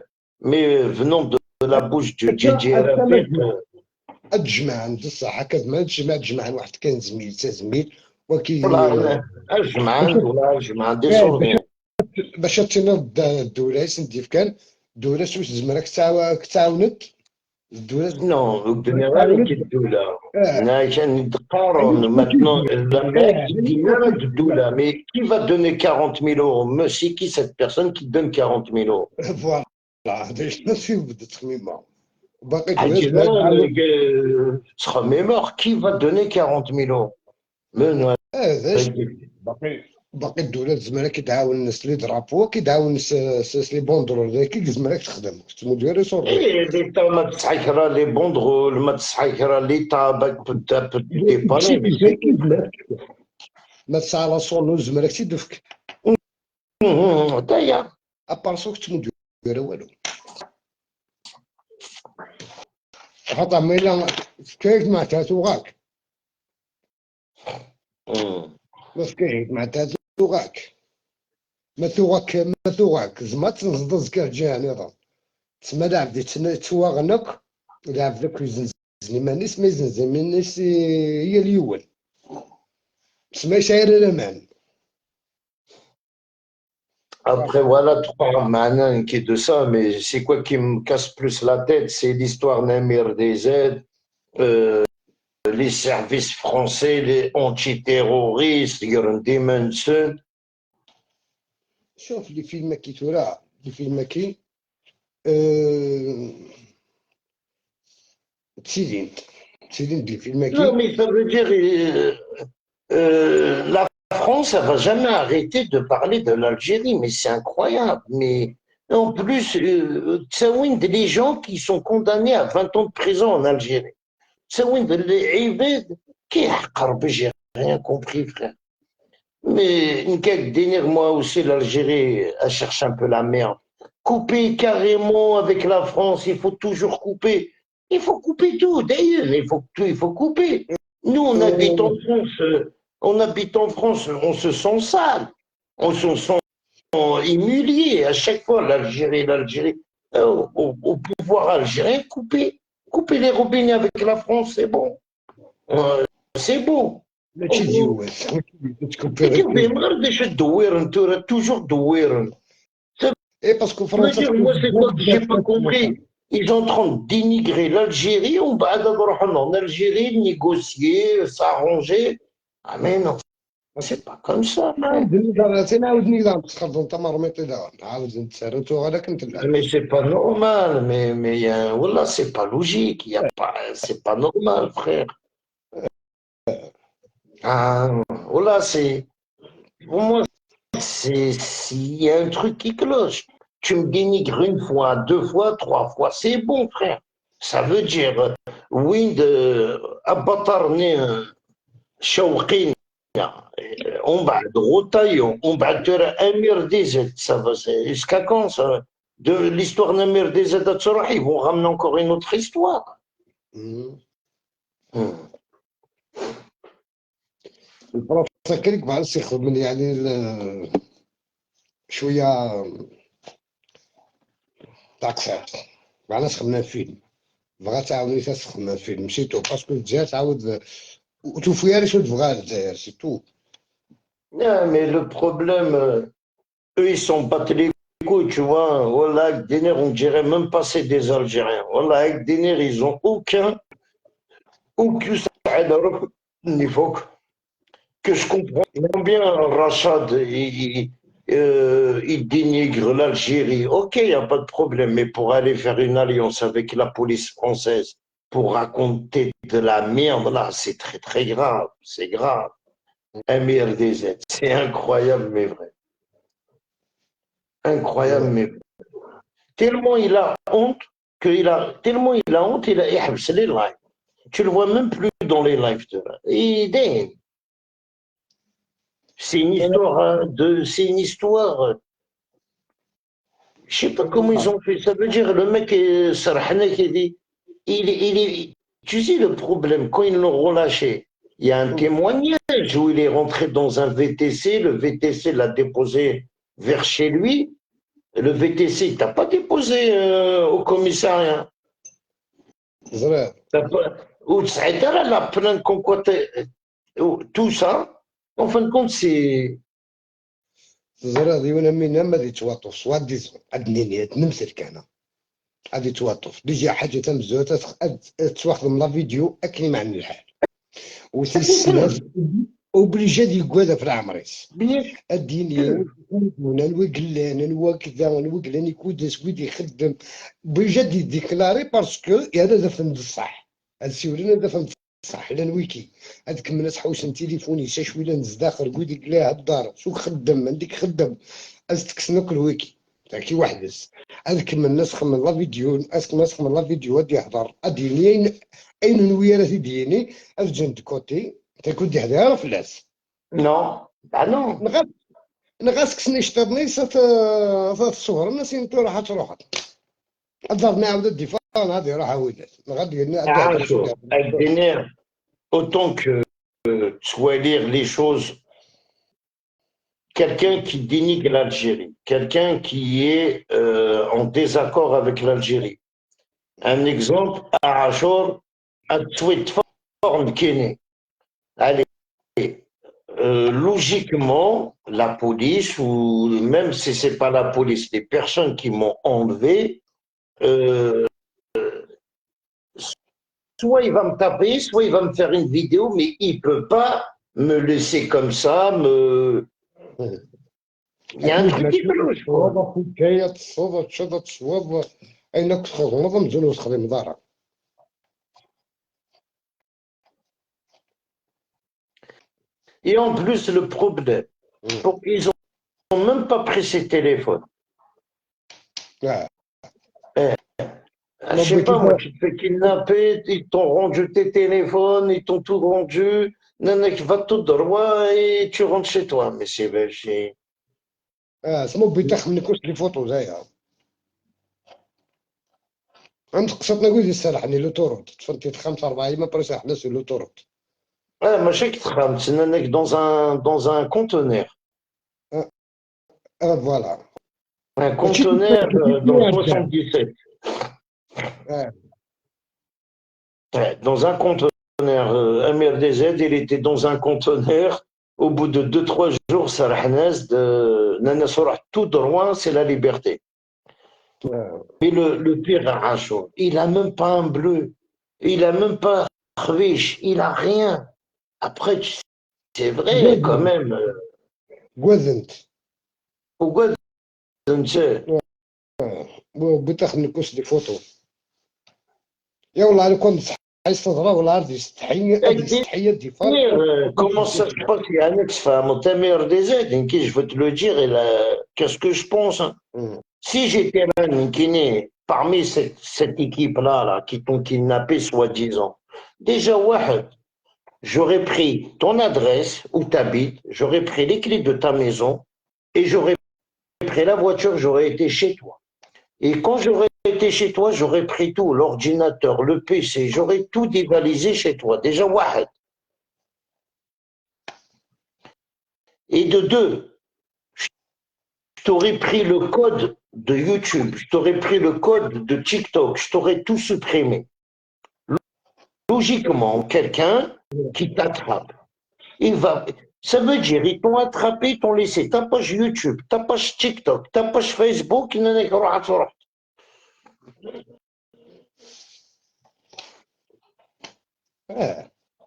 venant de la bouche du DJ Rafik. تجمع عند الصح هكا ما تجمع واحد كان زميل تا زميل وكي الجمعة ديسوردين. باش تنوض الدولة يسندي كان الدولة واش زمرك تعاونت الدولة Non, تعاونت. maintenant, l'Amérique, il dit mais qui va donner 40 000 euros? Mais c'est qui cette personne qui donne 40 000 euros? فوالا هذا الشيء بدأ تخميمة باقي Ah, الدولة زمرك تعاونت. sera mort, qui va donner 40 000 euros? Mais non, هذا باقي الدولة زمرك كيتعاون الناس اللي ضربوا كيتعاون الناس اللي بوندرو كي زمرك تخدم مدير يصور. l'État m'a tsahira les banderoles, m'a tsahira l'État, peut dépanner, mais c'est qui? ما تسعى لا صون زمرك تيدفك D'ailleurs. ابارسوك تمدير والو خاطر ما الا كيف مع تاتوغاك بس كيف مع تاتوغاك ما توغاك زعما تنزضز كاع جهه نظام تسمى لا عبدي تواغنك لا عبدك يزنزني مانيس ما يزنزني مانيس هي اليول تسمى شاير الامان. Après, voilà, trois manins qui est de ça, mais c'est quoi qui me casse plus la tête? C'est l'histoire d'un MRDZ, les services français, les antiterroristes, Göran Manson. شوف لي فيلم كي تورا لي فيلم كي تسيدين لي فيلم Non, كي. mais ça veut dire, la France, elle va jamais arrêter de parler de l'Algérie, mais c'est incroyable. Mais en plus, Tsaouine, les gens qui sont condamnés à 20 ans de prison en Algérie. Tsaouine, les Ibed, qui est j'ai rien compris, frère. Mais une quelques délire, moi aussi, l'Algérie, elle cherche un peu la merde. Couper carrément avec la France, il faut toujours couper. Il faut couper tout, d'ailleurs, il faut couper. Nous, on se sent sale, on se sent humilié à chaque fois, l'Algérie. Au pouvoir algérien, couper les robinets avec la France, c'est bon. C'est bon. ماشي ديوال تكوبيري toujours douer. Ça اي باسكو veut فرنسا dire, moi, c'est quoi que j'ai pas compris? Ils sont en train de dénigrer l'Algérie, on va en Algérie, négocier, s'arranger. Ah, mais non, c'est pas comme ça, frère. نعاود النظام تنعاود النظام تخرج انت مرميطي دابا نعاود نتسرتو هذاك نتلعب. Mais c'est pas normal, voilà, c'est pas logique, c'est pas normal, frère. Ah, voilà, pour moi, s'il y a un truc qui cloche. Tu me dénigres une fois, deux fois, trois fois, c'est bon, frère. Ça veut dire, oui, abatarni, shawqin, on va de rotaillon, on va de Amir DZ, ça va, jusqu'à quand ça? De l'histoire d'Amir DZ à Tzorah, ils vont ramener encore une autre histoire. فرنسا كلك مع ياخذ من يعني شويه طاقسات مع ناس خدمنا فيلم بغا تعاوني تخدم فيلم مشيتو باسكو الجزائر تعاود وتوفيا شو تبغى الجزائر سي تو. Non, mais le problème, eux, ils sont battent les couilles, tu vois. Voilà, avec Denner, on dirait même pas c'est des Algériens. Voilà, avec Denner, ils ont aucun niveau que je comprends bien. Rachad, il dénigre l'Algérie. Ok, il n'y a pas de problème, mais pour aller faire une alliance avec la police française, pour raconter de la merde, là, c'est très, très grave. C'est grave. MRDZ, c'est incroyable, mais vrai. Incroyable, mais tellement il a honte tellement il a honte, il a يحبس les lives. Tu le vois même plus dans les lives de là. C'est une histoire c'est une histoire. Je sais pas comment ils ont fait. Ça veut dire le mec Sarhana qui dit tu sais le problème quand ils l'ont relâché. Il y a un témoignage où il est rentré dans un VTC, le VTC l'a déposé vers chez lui. Le VTC, il t'a pas déposé au commissariat. زرار Ou la plainte comme quoi tout ça, En fin de compte, c'est... تزرع ديونا منا ما دي تواتوف سوا ديزون الدنيا نمسك كان غادي تواتوف ديجا حاجه تمزوت تواخذ من لا فيديو اكل مع الحال وتسناس اوبليجي دي كوادا في العمريس Bien الدنيا sûr. هنا وقلان وكذا وقلان يكودس ويدي يخدم بجد يديكلاري باسكو هذا فهمت الصح السيورين هذا فهمت الصح لان ويكي هذيك من الناس حوس تليفوني سا شويه نزداخر قولي لا الدار شو خدم عندك خدم ازتك سنوك الويكي كي واحد بس هذيك من الناس خمن لا فيديو اسك الناس خمن لا فيديو غادي يهضر اديني اين نويا راه ديني افجنت كوتي تكون دي حدا فلاس Non. Ah non. نغاسك سنشترني الصور الناس انتو راح تروح الدار عاود الدفاع هذه راح ولات غادي ندي Ah, هضر شويه avec des nerfs, autant que soit lire les choses, quelqu'un qui dénigre l'Algérie, quelqu'un qui est en désaccord avec l'Algérie. Un exemple, à Achor, à tweet forme Kenya. Allez, logiquement, la police, ou même si c'est pas la police, les personnes qui m'ont enlevé, euh, soit il va me taper, soit il va me faire une vidéo, mais il peut pas me laisser comme ça, me... Il y a un اكيد truc ما qui cloche, quoi. تصوب في كاية تصوب تشد تصوب اينك تغلط مزول وتخدم دارك Et en plus, le problème, ils ont même pas pris ses téléphones. Je ما sais بغيتي pas, moi, tu te fais kidnapper, ils t'ont rendu tes téléphones, ils t'ont tout rendu, nanak va tout droit et tu rentres chez toi. Mais c'est... سمو بيتاخ منك واش لي فوتو زايا عند قصتنا قولي سرحني لوتوروت تفرتي 5 4 ايام برا سرحنا سو لوتوروت Ah, moi, je sais que c'est nanak dans un conteneur. فوالا Un ماشي conteneur dans تفرتي 77. Dans un conteneur. MRDZ, il était dans un conteneur. Au bout de 2 3 jours, Sarhanaz, de Nana Sorah, tout droit, c'est la liberté. Et le pire à Achour, il a même pas un bleu. Il a même pas un khvish. Il a rien. Après, c'est vrai, quand même. كوازنت Pourquoi je ne sais. بيتاخ منك واش لي فوتو يا والله انا كنت عايز تهضر ولا عارف يستحي هذه يستحي دي Comment ça se passe? Il y a un ex-femme, au MRDZ, qui je veux te le dire, qu'est-ce que je pense? Hein. Si j'étais un kiné parmi cette équipe-là là, qui t'ont kidnappé soi-disant, déjà, ouais, j'aurais pris ton adresse où tu habites, j'aurais pris les clés de ta maison et j'aurais pris la voiture, j'aurais été chez toi. Et quand j'aurais été chez toi, j'aurais pris tout, l'ordinateur, le PC, j'aurais tout dévalisé chez toi. Déjà, ouais. Et de deux, je t'aurais pris le code de YouTube, je t'aurais pris le code de TikTok, je t'aurais tout supprimé. Logiquement, quelqu'un qui t'attrape, ça veut dire, ils t'ont attrapé, ils t'ont laissé ta page YouTube, ta page TikTok, ta page Facebook,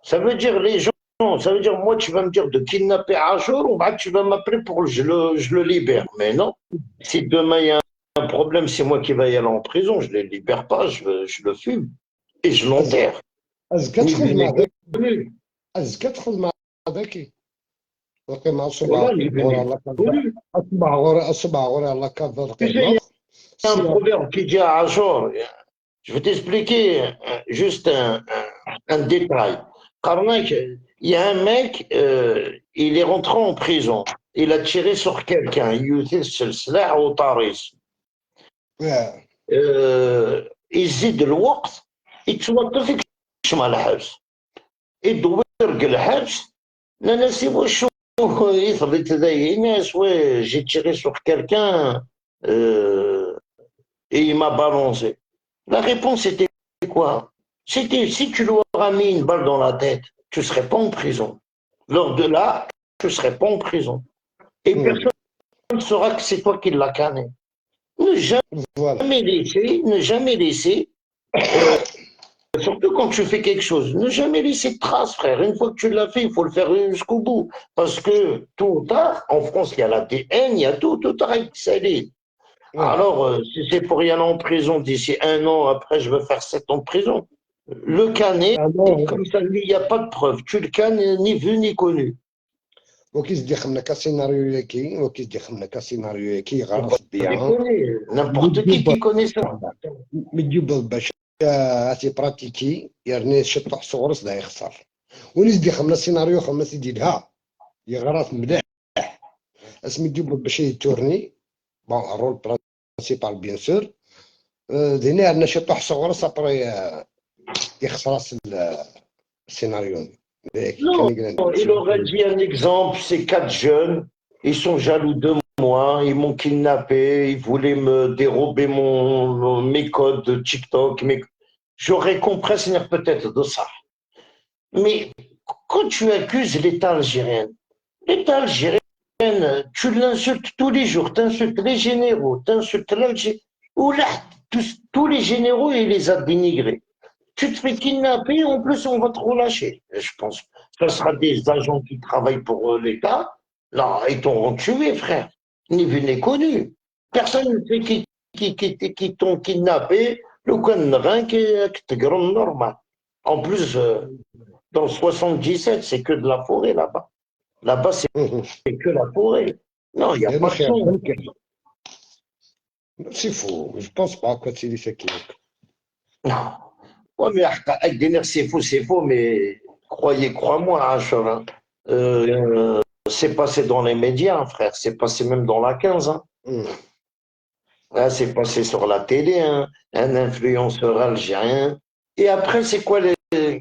ça veut dire les gens, ça veut dire moi tu vas me dire de kidnapper Achour ou bah, tu vas m'appeler pour que je le libère. Mais non, si demain il y a un problème, c'est moi qui vais y aller en prison, je ne le libère pas, je le fume et je l'enterre. ازكى Oui, تدخل bien مع ذاك connu. ازكى تدخل مع ذاك باقي مع Voilà, صباع il est غورا bien الله كذا connu. صباع غورا الله كذا Tu sais, il دقيقة y a un proverbe qui dit à Achour, je vais t'expliquer juste un détail. Karnak, il y a un mec, il est rentré en prison. Il a tiré sur quelqu'un. يزيد الوقت يتوقف يكشم على الحبس يدور الحبس لا ناس واش يثبت تداي ناس j'ai tiré sur quelqu'un et il m'a balancé. La réponse était quoi? C'était si tu lui auras mis une balle dans la tête, tu ne serais pas en prison. Lors de là, je ne serai pas en prison. Et personne ne saura que c'est toi qui l'as canné. Ne Voilà. ne jamais laisser, surtout quand tu fais quelque chose, ne jamais laisser de traces, frère. Une fois que tu l'as fait, il faut le faire jusqu'au bout. Parce que tôt ou tard, en France, il y a l'ADN, il y a tout arrête, ça l'est. Alors, si c'est pour y aller en prison d'ici 1 an, après, je veux faire 7 ans de prison. Le canner, comme ça, il n'y a pas de preuve. Tu le cannes, ni vu ni connu. وكيزدي خمنا كسيناريو ياكي وكيزدي خمنا كسيناريو ياكي غرس بيان N'importe qui connaît ça. مديوب باش هاتي براتيكي يعني شطح صغرس دا يخسر ونزدي خمنا سيناريو خمنا سيدي لها يغرس مليح اسمي ديوب باش يتورني بون الرول برانسيبال بيان سور دينا عندنا شطح صغرس ابري يخسر السيناريو. Non, il aurait dit un exemple, c'est 4 jeunes, ils sont jaloux de moi, ils m'ont kidnappé, ils voulaient me dérober mes codes de TikTok, j'aurais compris c'est peut-être de ça. Mais quand tu accuses l'État algérien, tu l'insultes tous les jours, tu insultes les généraux, tu insultes l'Algérie, ou là, tous les généraux, il les a dénigrés. Tu te fais kidnapper, en plus on va te relâcher. Je pense que ce sera des agents qui travaillent pour l'État. Là, ils t'auront tué, frère. Ni vu ni connu. Personne ne sait qui t'ont kidnappé. Le Connerin qui est grand normal. En plus, dans le 77, c'est que de la forêt là-bas. Là-bas, c'est que la forêt. Non, il n'y a pas de son. C'est faux, je pense pas que c'est ça qui est. Non. Ouais, mais avec des nerfs, c'est faux, mais crois-moi, hein, Chauvin. C'est passé dans les médias, hein, frère. C'est passé même dans la 15. Hein. Là, c'est passé sur la télé, hein. Un influenceur algérien. Et après, c'est quoi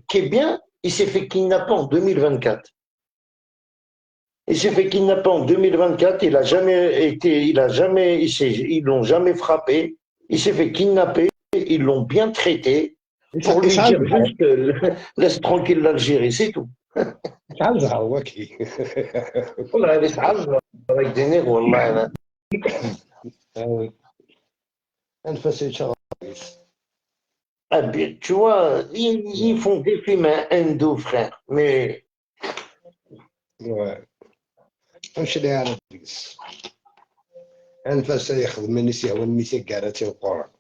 qui est bien? Il s'est fait kidnapper en 2024. Il s'est fait kidnapper en 2024. Il a jamais été, ils l'ont jamais frappé. Il s'est fait kidnapper. Ils l'ont bien traité. Pour lui dire juste, laisse tranquille l'Algérie, c'est tout. والله هذه صعب راك دينير والله انا. Tu vois, ils font des films hindous, frère, mais. Ouais. نمشي على الدرس انفاس يخدم النساء والنساء كاراتي القران.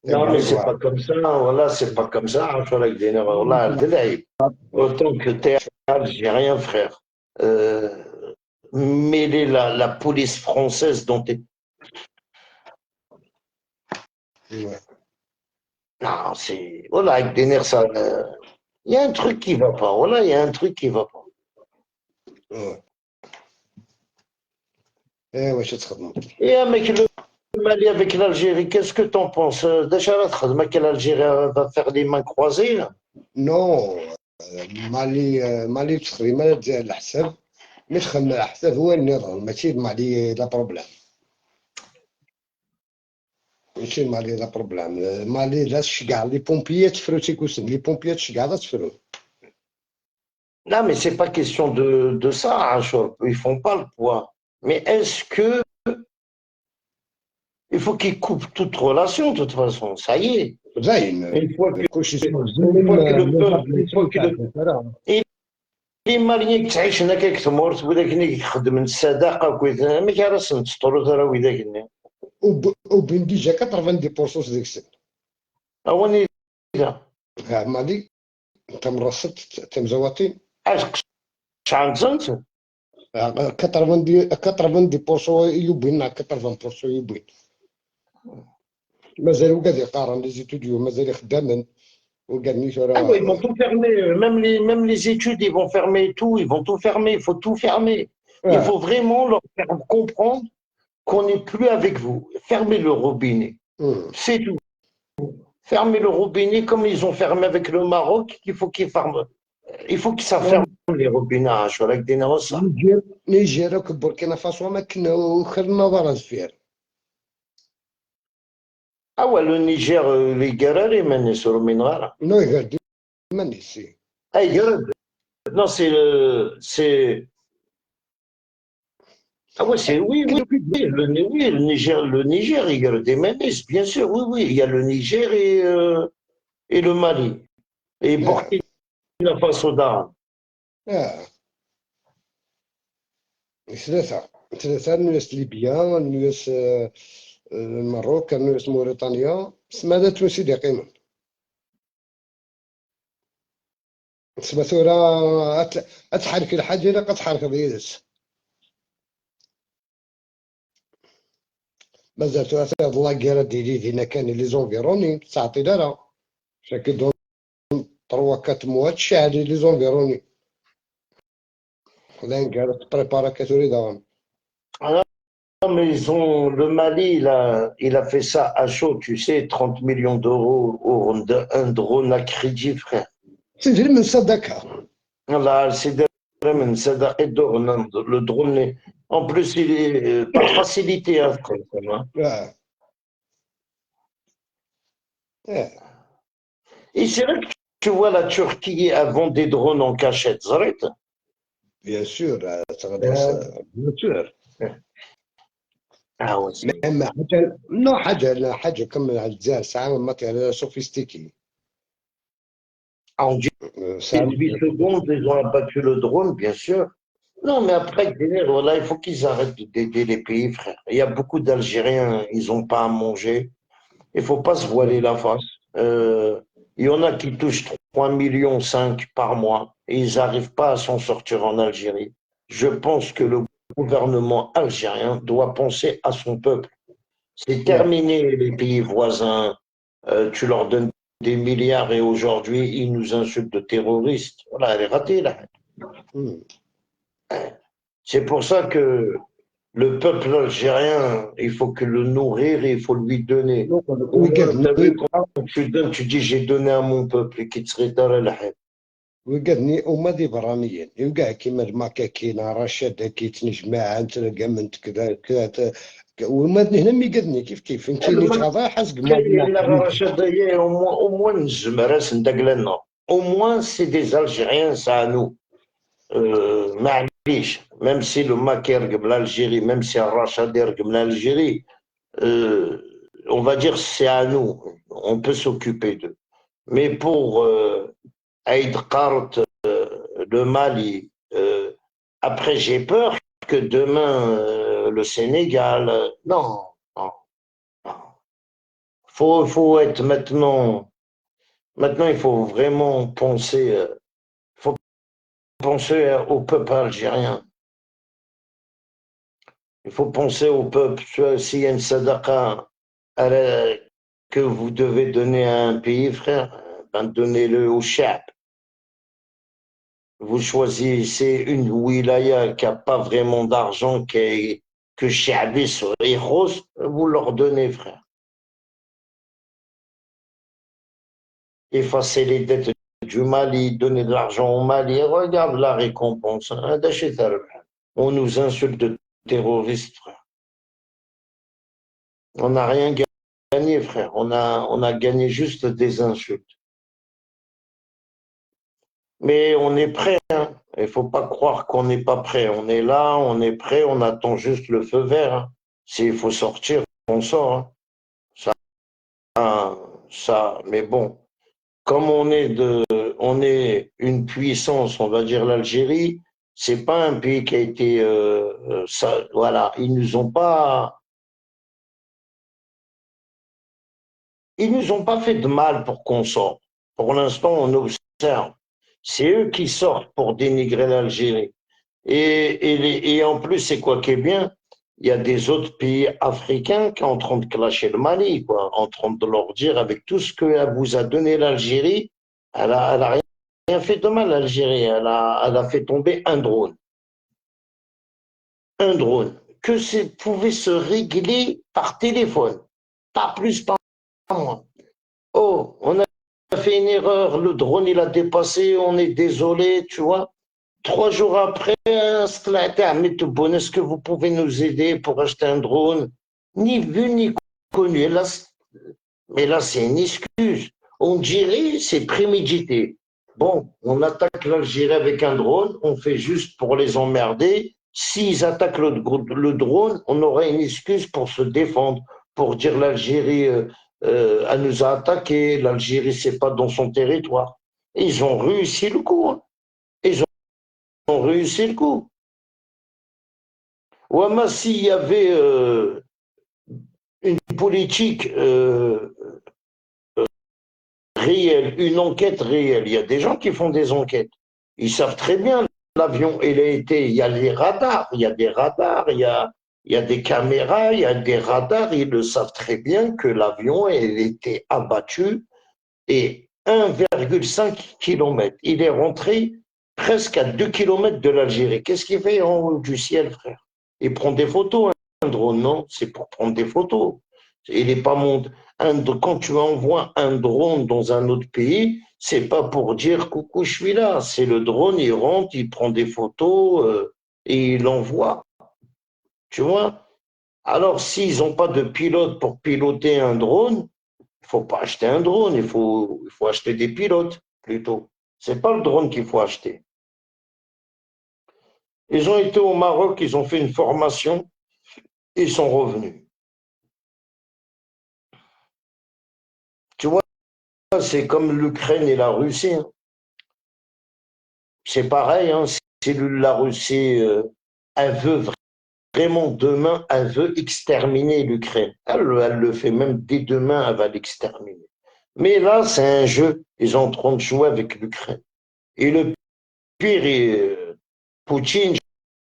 Non, mais c'est pas comme ça, voilà, c'est pas comme ça, voilà, autant que t'es algérien, frère, mêler la police française dont t'es. Ouais. Non, c'est. Voilà, avec des nerfs, ça. Il y a un truc qui va pas, voilà, il y a un truc qui va pas. Ouais. Eh, ouais, je te Et avec le Mali, avec l'Algérie, qu'est-ce que t'en penses? Déjà, l'Algérie va faire les mains croisées, là? Non, مالي تقريبا تزال الحساب مش خدنا الحساب هو النظام ماشي مالي لا بروبليم ماشي مالي لا بروبليم مالي لاش كاع لي بومبيي تفرو تيكوسن لي بومبيي كاع تفرو. Non, mais c'est pas question de ça, hein, ils font pas le poids. Mais est-ce que il faut qu'ils coupent toute relation, de toute façon, ça y est. زين Une fois que كلشي le peuple, et les Maliens qui تعيش هناك كتمورت وذاك اللي يخدم الصداقه وكذا ما كيعرفش نسطرو ترى وذاك اللي وبين ديجا 90% ديك السن اواني ذا مالي انت مرصد انت مزوطين عاش شحال تزنت 90% يبين 80% يبين مازال قاعد يقارن لي زيتوديو مازال خدامين وقال لي Ah ouais, ils vont tout fermer, même les études, ils vont fermer tout, ils vont tout fermer, il faut tout fermer. Il faut vraiment leur faire comprendre qu'on n'est plus avec vous. Fermez le robinet, c'est tout. Fermez le robinet comme ils ont fermé avec le Maroc, il faut qu'ils ça ferme les robinets, je avec des ça. نيجيريا وبوركينا فاسو ما كنا وخرنا ورا الزفير. Ah ouais, le Niger, les guerres, ils mènent sur le mineral. Non, il y a des man ici. Ah, non, c'est Ah ouais, c'est oui, oui, oui, oui, le Niger, il y a des menaces, bien sûr, oui, oui, il y a le Niger et le Mali et آه. Burkina Faso d'Arabes. آه. ثلاثة نيوس ليبيا، نيوس المغرب، نيوس موريتانيا، تسمى هذا تونسي دقيقا. تسمى ثورة أتحرك الحاجة إلا قد تحرك بيدس. مازال ثلاثة الله كيرا ديالي دينا كان لي زونفيروني تعطي لا شاكي دون 3 4 mois تشعل لي زونفيروني لين كانت بريبارا كاتوري داون. Ah, non, mais le Mali, il a fait ça à chaud, tu sais, 30 millions d'euros pour un drone à crédit, frère. سجل من صدقها. Là, c'est vraiment, c'est le drone, en plus, il est par facilité, hein, frère, hein. آه. آه. Et c'est vrai que tu vois la Turquie avant des drones en cachette, زريت. بيان سور تغدرس بيان سور. Ah ouais, c'est. اما حاجه نو حاجه لا حاجه كم على الجزائر ساعه ماتيريال سوفيستيكي En ساعه. 18 secondes, ils ont abattu le drone, bien sûr. Non, mais après, voilà, il faut qu'ils arrêtent d'aider les pays, frère. Il y a beaucoup d'Algériens, ils n'ont pas à manger. Il faut pas se voiler la face. Il y en a qui touchent 3,5 millions par mois et ils n'arrivent pas à s'en sortir en Algérie. Je pense que le gouvernement algérien doit penser à son peuple. C'est terminé, les pays voisins. Tu leur donnes des milliards et aujourd'hui, ils nous insultent de terroristes. Voilà, elle est ratée, là. C'est pour ça que le peuple algérien, il faut que le nourrir et il faut lui donner. Au moins, tu as vu, quand tu donnes, tu dis j'ai donné à mon peuple et qu'il serait dans la haine. وقدني هما دي برانيين يوقع كيما المكاكين رشاد كيتنجمع تلقى من كذا كذا وما هنا مي قدني كيف انت اللي تغضى حسب ما Au moins, c'est des Algériens, ça à nous. Même si le Macaire de l'Algérie, même si un Rachader de l'Algérie, on va dire c'est à nous. On peut s'occuper d'eux. Mais pour Aïd Kart, le Mali, après j'ai peur que demain le Sénégal, non, non, non. Faut être maintenant il faut vraiment penser au peuple algérien. Il faut penser au peuple. S'il y a une sadaqa que vous devez donner à un pays, frère, ben donnez-le au chab. Vous choisissez une wilaya qui n'a pas vraiment d'argent, que Chabi soit rose, vous leur donnez, frère. Effacez les dettes du Mali, donner de l'argent au Mali, regarde la récompense. Hein. On nous insulte de terroristes, frère. On n'a rien gagné, frère. On a gagné juste des insultes. Mais on est prêt, hein. Il ne faut pas croire qu'on n'est pas prêt. On est là, on est prêt, on attend juste le feu vert. Hein. S'il faut sortir, on sort. Hein. Mais bon, comme on est une puissance, on va dire l'Algérie, c'est pas un pays qui a été, voilà, ils nous ont pas fait de mal pour qu'on sorte. Pour l'instant, on observe. C'est eux qui sortent pour dénigrer l'Algérie. Et en plus, c'est quoi qui est bien? Il y a des autres pays africains qui sont en train de clasher le Mali, quoi, en train de leur dire avec tout ce que vous a donné l'Algérie, elle a rien fait de mal, l'Algérie. Elle a fait tomber un drone. Un drone. Que pouvait se régler par téléphone. Pas plus, pas moins. Oh, on a fait une erreur, le drone il a dépassé, on est désolé, tu vois. 3 jours après, est-ce que vous pouvez nous aider pour acheter un drone? Ni vu ni connu. Mais là, c'est une excuse. On dirait c'est prémédité. Bon, on attaque l'Algérie avec un drone, on fait juste pour les emmerder. S'ils attaquent le drone, on aura une excuse pour se défendre, pour dire l'Algérie, elle nous a attaqués, l'Algérie, c'est pas dans son territoire. Et ils ont réussi le coup. Hein. Ils ont réussi le coup. Ouama, s'il y avait une politique réelle, une enquête réelle, il y a des gens qui font des enquêtes. Ils savent très bien l'avion, il y a les radars, il y a des radars, il y a des caméras, il y a des radars, ils le savent très bien que l'avion, il était abattu et 1,5 km. Il est rentré presque à 2 km de l'Algérie. Qu'est-ce qu'il fait en haut du ciel, frère? Il prend des photos, un drone, non? C'est pour prendre des photos. Il n'est pas monde. Quand tu envoies un drone dans un autre pays, c'est pas pour dire coucou, je suis là. C'est le drone, il rentre, il prend des photos et il l'envoie. Tu vois? Alors, s'ils n'ont pas de pilote pour piloter un drone, il faut pas acheter un drone, il faut acheter des pilotes plutôt. C'est pas le drone qu'il faut acheter. Ils ont été au Maroc, ils ont fait une formation, ils sont revenus. Tu vois, c'est comme l'Ukraine et la Russie. Hein. C'est pareil, hein, si la Russie, elle veut vraiment demain, elle veut exterminer l'Ukraine. Elle le fait même dès demain, elle va l'exterminer. Mais là, c'est un jeu. Ils sont en train de jouer avec l'Ukraine. Et le pire, Poutine,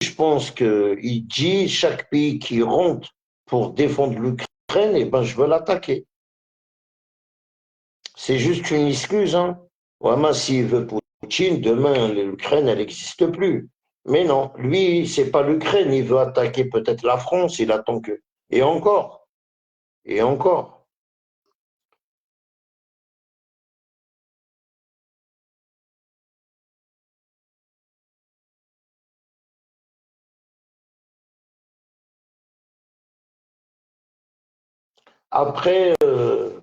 je pense qu'il dit chaque pays qui rentre pour défendre l'Ukraine, eh ben, je veux l'attaquer. C'est juste une excuse. Hein. Vraiment, s'il veut Poutine, demain, l'Ukraine, elle n'existe plus. Mais non, lui, c'est pas l'Ukraine. Il veut attaquer peut-être la France. Il attend que. Et encore. Et encore. Après, le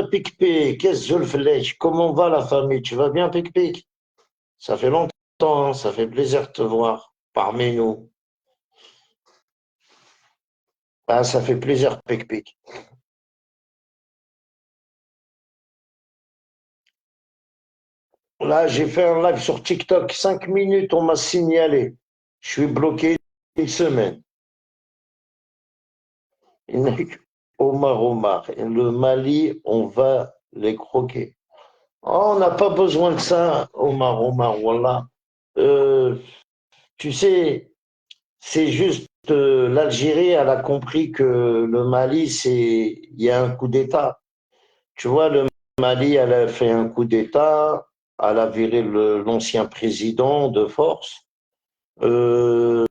pic-pic, qu'est-ce le flèche? Comment va la famille? Tu vas bien, pic-pic? Ça fait longtemps, hein, ça fait plaisir de te voir parmi nous. Ah, ça fait plaisir, pic-pic. Là, j'ai fait un live sur TikTok, 5 minutes, on m'a signalé. Je suis bloqué une semaine. Omar, Omar, le Mali, on va les croquer. Oh, on n'a pas besoin de ça, Omar, Omar, voilà. Euh, tu sais, c'est juste l'Algérie, elle a compris que le Mali, il y a un coup d'État. Tu vois, le Mali, elle a fait un coup d'État, elle a viré l'ancien président de force. Euh,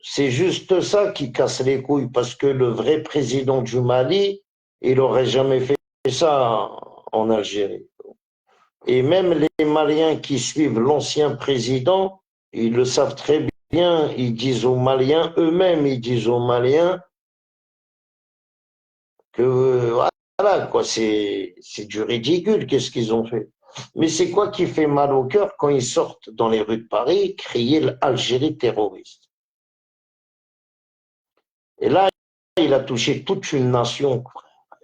c'est juste ça qui casse les couilles, parce que le vrai président du Mali, il n'aurait jamais fait ça en Algérie. Et même les Maliens qui suivent l'ancien président, ils le savent très bien, ils disent aux Maliens, eux-mêmes, ils disent aux Maliens que voilà, quoi, c'est du ridicule, qu'est-ce qu'ils ont fait. Mais c'est quoi qui fait mal au cœur quand ils sortent dans les rues de Paris crier l'Algérie terroriste? Et là, il a touché toute une nation.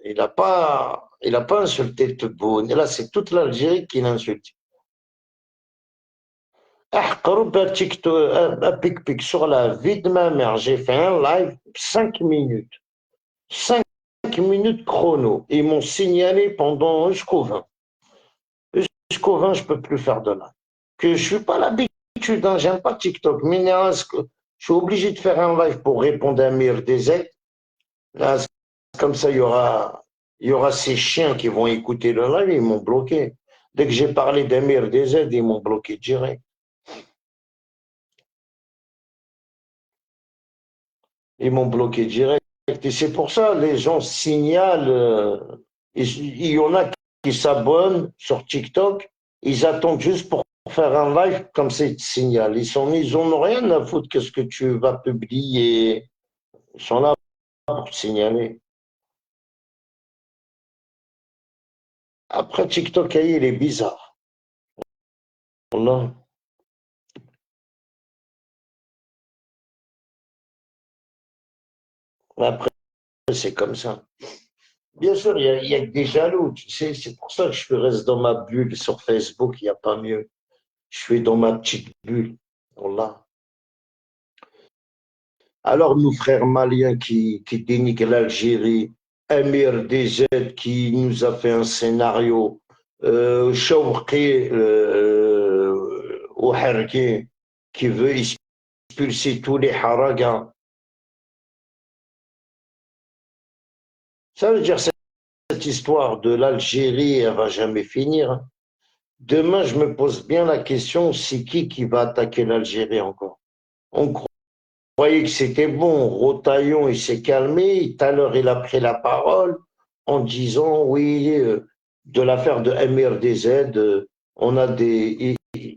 Il a pas insulté Tebboune. Et là, c'est toute l'Algérie qui l'insulte. Un pic-pic sur la vie de ma mère. J'ai fait un live 5 minutes. 5 minutes chrono. Ils m'ont signalé pendant jusqu'au 20. Jusqu'au 20, je ne peux plus faire de live. Que je ne suis pas l'habitude, hein, j'aime pas TikTok. Mais je suis obligé de faire un live pour répondre à Mir DZ. Là, comme ça, il y aura ces chiens qui vont écouter le live, ils m'ont bloqué. Dès que j'ai parlé d'Amir DZ, ils m'ont bloqué direct. Ils m'ont bloqué direct. Et c'est pour ça, les gens signalent. Il y en a qui s'abonnent sur TikTok, ils attendent juste pour faire un live comme c'est signal. Ils en ont rien à foutre qu'est-ce que tu vas publier. Ils sont là pour te signaler. Après, TikTok, il est bizarre. Wallah. Après, c'est comme ça. Bien sûr, il y a que des jaloux, tu sais, c'est pour ça que je reste dans ma bulle sur Facebook, il n'y a pas mieux. Je suis dans ma petite bulle. Wallah. Alors, nous, frères maliens qui dénigrent l'Algérie, Amir DZ qui nous a fait un scénario, Chouki Ouharki qui veut expulser tous les haragas. Ça veut dire que cette histoire de l'Algérie, elle va jamais finir. Demain, je me pose bien la question, c'est qui va attaquer l'Algérie encore? On croyait que c'était bon. Rotaillon, il s'est calmé. Tout à l'heure, il a pris la parole en disant, oui, de l'affaire de MRDZ, on a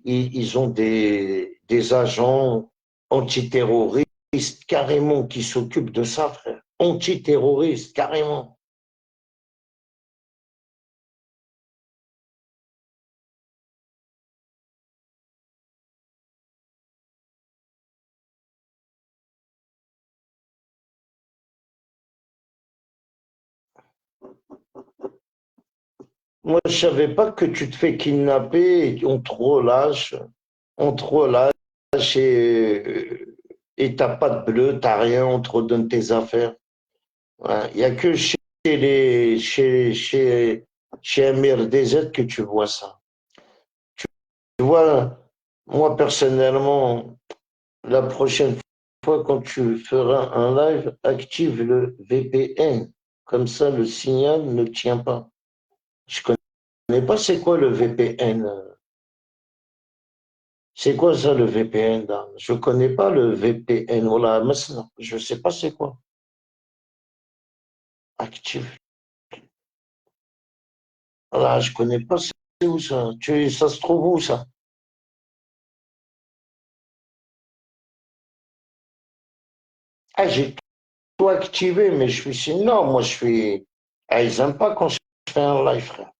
ils ont des agents antiterroristes carrément qui s'occupent de ça, frère. Antiterroristes, carrément. Moi, je savais pas que tu te fais kidnapper, on te relâche et t'as pas de bleu, t'as rien, on te redonne tes affaires. Ouais, il y a que chez MRDZ que tu vois ça. Tu vois, moi personnellement, la prochaine fois quand tu feras un live, active le VPN. Comme ça, le signal ne tient pas. Je connais pas c'est quoi le VPN. C'est quoi ça le VPN là? Je connais pas le VPN. Voilà, maintenant, je sais pas c'est quoi. Active. Voilà, je connais pas c'est où ça. Ça se trouve où ça? Ah, j'ai tout activé, mais je suis si non, moi je suis. Ah, ils aiment pas quand je fais un live, frère.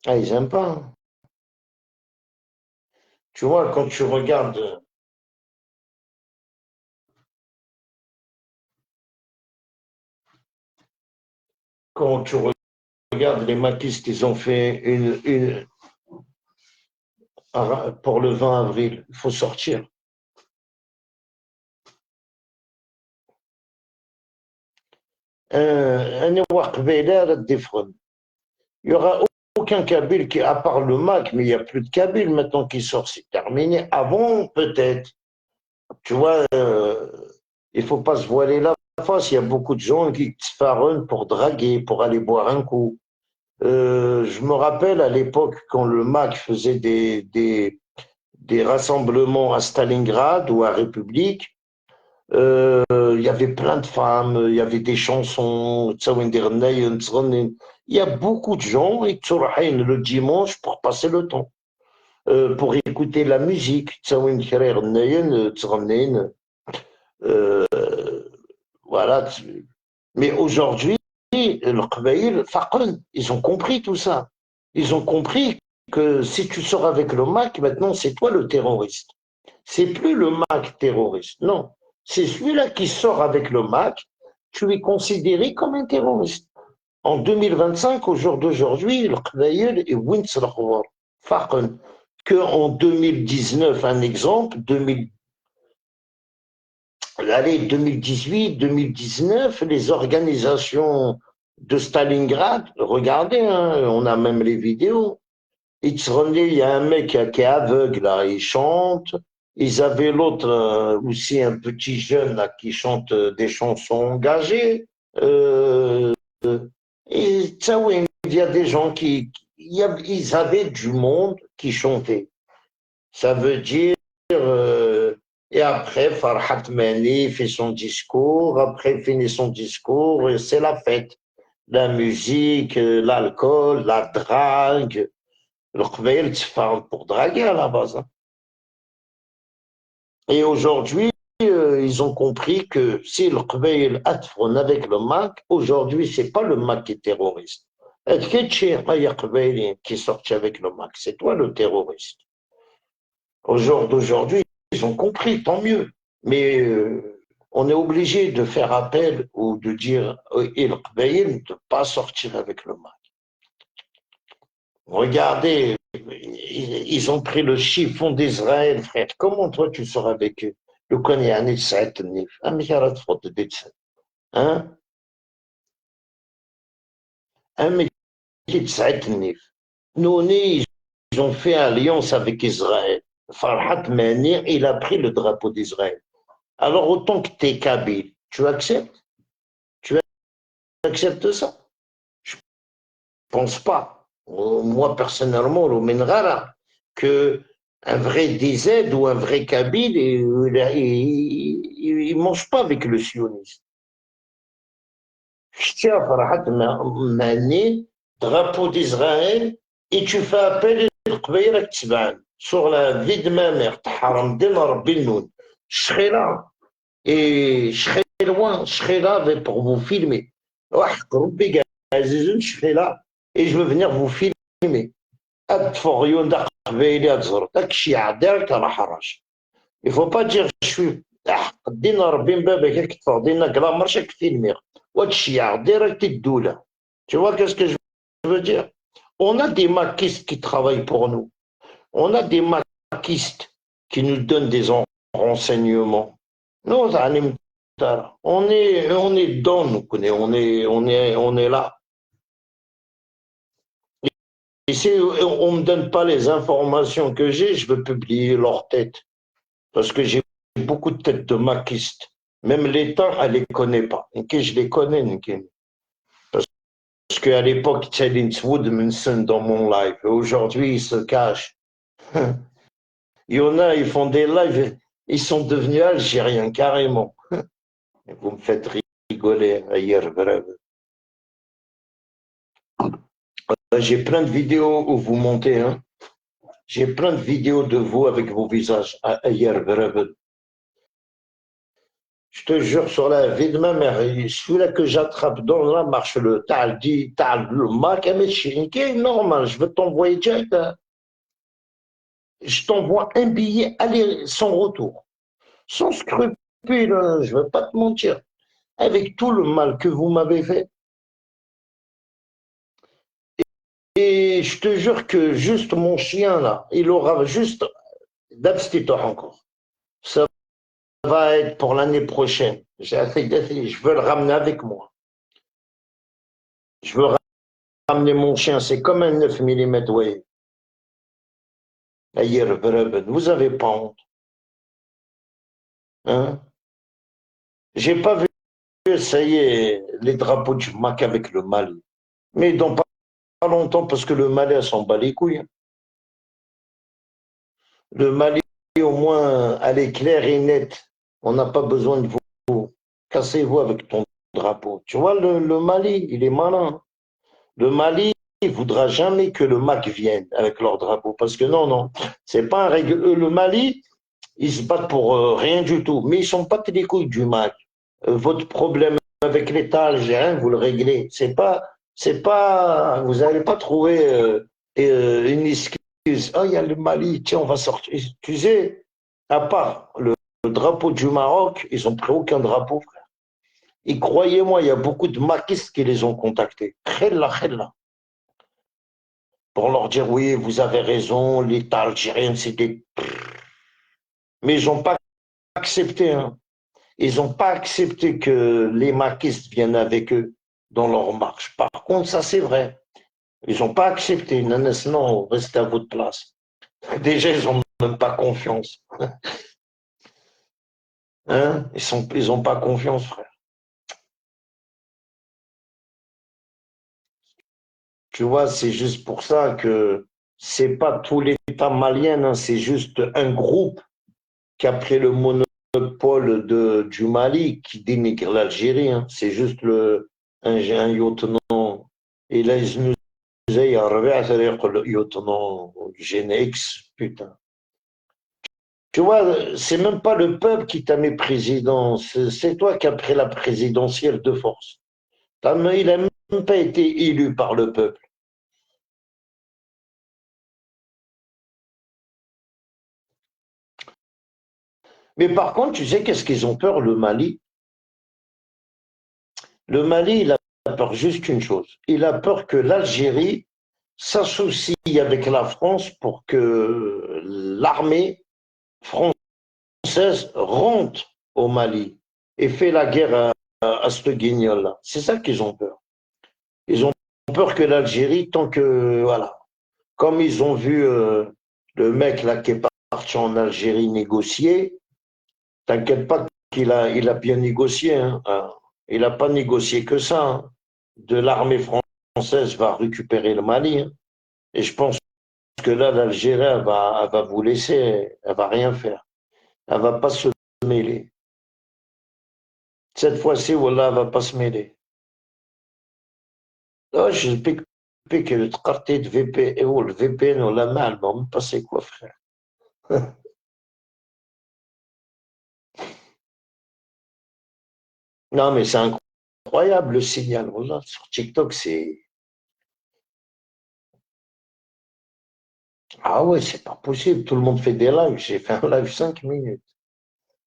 Ah, ils aiment pas, hein. Tu vois, quand tu regardes les maquistes, ils ont fait pour le 20 avril, il faut sortir. Un il y aura aucun Kabyle qui, à part le Mac, mais il n'y a plus de Kabyle maintenant qui sort, c'est terminé. Avant, peut-être. Tu vois, il faut pas se voiler la face. Il y a beaucoup de gens qui se faronnent pour draguer, pour aller boire un coup. Je me rappelle à l'époque quand le MAC faisait des rassemblements à Stalingrad ou à République, il y avait plein de femmes, il y avait des chansons, il y a beaucoup de gens et le dimanche pour passer le temps, pour écouter la musique. Euh, voilà. Mais aujourd'hui, le Qbaïl, Faqen, ils ont compris tout ça. Ils ont compris que si tu sors avec le MAC, maintenant c'est toi le terroriste. C'est plus le MAC terroriste, non. C'est celui-là qui sort avec le MAC, tu es considéré comme un terroriste. En 2025, au jour d'aujourd'hui, le Qbaïl est Wins al Faqen. Que en 2019, un exemple, allez, 2018, 2019, les organisations de Stalingrad, regardez, hein, on a même les vidéos. Il y a un mec qui est aveugle, là, il chante. Ils avaient l'autre aussi, un petit jeune là, qui chante des chansons engagées. Euh, et ça, oui, il y a des gens ils avaient du monde qui chantait. Ça veut dire, et après, Farhat Mani fait son discours, après il finit son discours, et c'est la fête. La musique, l'alcool, la drague. Le Qbaïl, c'est pour draguer à la base, hein. Et aujourd'hui, ils ont compris que si le Qbaïl atfron avec le MAC, aujourd'hui, c'est pas le MAC qui est terroriste. Qui sortent avec le MAC, c'est toi le terroriste. Au jour d'aujourd'hui, ils ont compris, tant mieux. Mais on est obligé de faire appel ou de dire il Qbaïl de ne pas sortir avec le MAC. Regardez, ils ont pris le chiffon d'Israël, frère. Comment toi tu sors avec eux? Le Konyani Saït Nif. Hein? Un mec de Saït Nif. Nous, ils ont fait alliance avec Israël. Farhat Mani, il a pris le drapeau d'Israël. Alors, autant que tu es Kabyle, tu acceptes? Tu acceptes ça? Je pense pas. Moi, personnellement, au Menrara, que un vrai DZ ou un vrai Kabyle, il ne mange pas avec le sionisme. Je tiens Farhat Mani, drapeau d'Israël, et tu fais appel sur la vie de ma mère, je serai là, et je serai loin, je serai là pour vous filmer. Je serai là, et je veux venir vous filmer. Il ne faut pas dire je suis tu vois qu'est-ce que je veux dire? On a des maquistes qui travaillent pour nous. On a des maquistes qui nous donnent des renseignements. Nous, on est dans nous, on est là. Et si on ne me donne pas les informations que j'ai, je veux publier leur tête. Parce que j'ai beaucoup de têtes de maquistes. Même l'État, elle ne les connaît pas. Okay, je les connais. Okay. Parce qu'à l'époque, Tchalin Woodmanson dans mon live. Aujourd'hui, ils se cachent. Il y en a, ils font des lives, ils sont devenus algériens carrément. Vous me faites rigoler, hier, bref. J'ai plein de vidéos où vous montez. Hein. J'ai plein de vidéos de vous avec vos visages. Hier, bref. Je te jure sur la vie de ma mère, celui-là que j'attrape dans la marche, le taldi, le mac, normal, je veux t'envoyer direct. Je t'envoie un billet aller sans retour. Sans scrupule, je ne veux pas te mentir. Avec tout le mal que vous m'avez fait. Et je te jure que juste mon chien, là, il aura juste d'abstitor encore. Ça va être pour l'année prochaine. Je veux le ramener avec moi. Je veux ramener mon chien. C'est comme un 9 mm, oui. Vous avez pas honte. Hein? J'ai pas vu, ça y est, les drapeaux du MAC avec le Mali. Mais dans pas longtemps, parce que le Mali, elle s'en bat les couilles. Hein. Le Mali, au moins, elle est claire et nette. On n'a pas besoin de vous. Cassez-vous avec ton drapeau. Tu vois, le Mali, il est malin. Le Mali, il ne voudra jamais que le MAC vienne avec leur drapeau. Parce que non, c'est pas un règle. Le Mali, ils se battent pour rien du tout. Mais ils ne sont pas les couilles du MAC. Votre problème avec l'État algérien, vous le réglez. C'est pas, vous n'allez pas trouver une excuse. Ah, il y a le Mali, tiens, on va sortir. Tu sais, à part le drapeau du Maroc, ils n'ont pris aucun drapeau, frère. Et croyez-moi, il y a beaucoup de maquistes qui les ont contactés. Khella, khella. Pour leur dire, oui, vous avez raison, l'État algérien, c'est des... Mais ils n'ont pas accepté, hein. Ils n'ont pas accepté que les maquistes viennent avec eux dans leur marche. Par contre, ça c'est vrai. Ils n'ont pas accepté. Non, non, restez à votre place. Déjà, ils n'ont même pas confiance. Hein? Ils n'ont pas confiance, frère. Tu vois, c'est juste pour ça que c'est pas tout l'État malien, hein, c'est juste un groupe qui a pris le monopole du Mali qui dénigre l'Algérie. Hein. C'est juste un lieutenant. Et là, ils nous زي الربيع طريق يوتنو جين اكس بوتان Tu vois, c'est même pas le peuple qui t'a mis président, c'est toi qui as pris la présidentielle de force. Il n'a même pas été élu par le peuple. Mais par contre, tu sais qu'est-ce qu'ils ont peur, le Mali? Le Mali, il a peur juste une chose. Il a peur que l'Algérie s'associe avec la France pour que l'armée française rentre au Mali et fait la guerre à ce guignol-là. C'est ça qu'ils ont peur. Ils ont peur que l'Algérie, tant que, voilà, comme ils ont vu le mec là qui est parti en Algérie négocier, t'inquiète pas qu'il a bien négocié. Hein. Il n'a pas négocié que ça. Hein. De l'armée française va récupérer le Mali. Hein. Et je pense que là, l'Algérie, elle va vous laisser, elle va rien faire. Elle va pas se mêler. Cette fois-ci, Wallah, elle va pas se mêler. Ah, je pique le quartier de VPN, ou le VPN, ou la malle, mais même pas c'est quoi, frère. Non, mais c'est incroyable le signal. Wallah. Sur TikTok, c'est. Ah ouais, c'est pas possible. Tout le monde fait des lives. J'ai fait un live 5 minutes.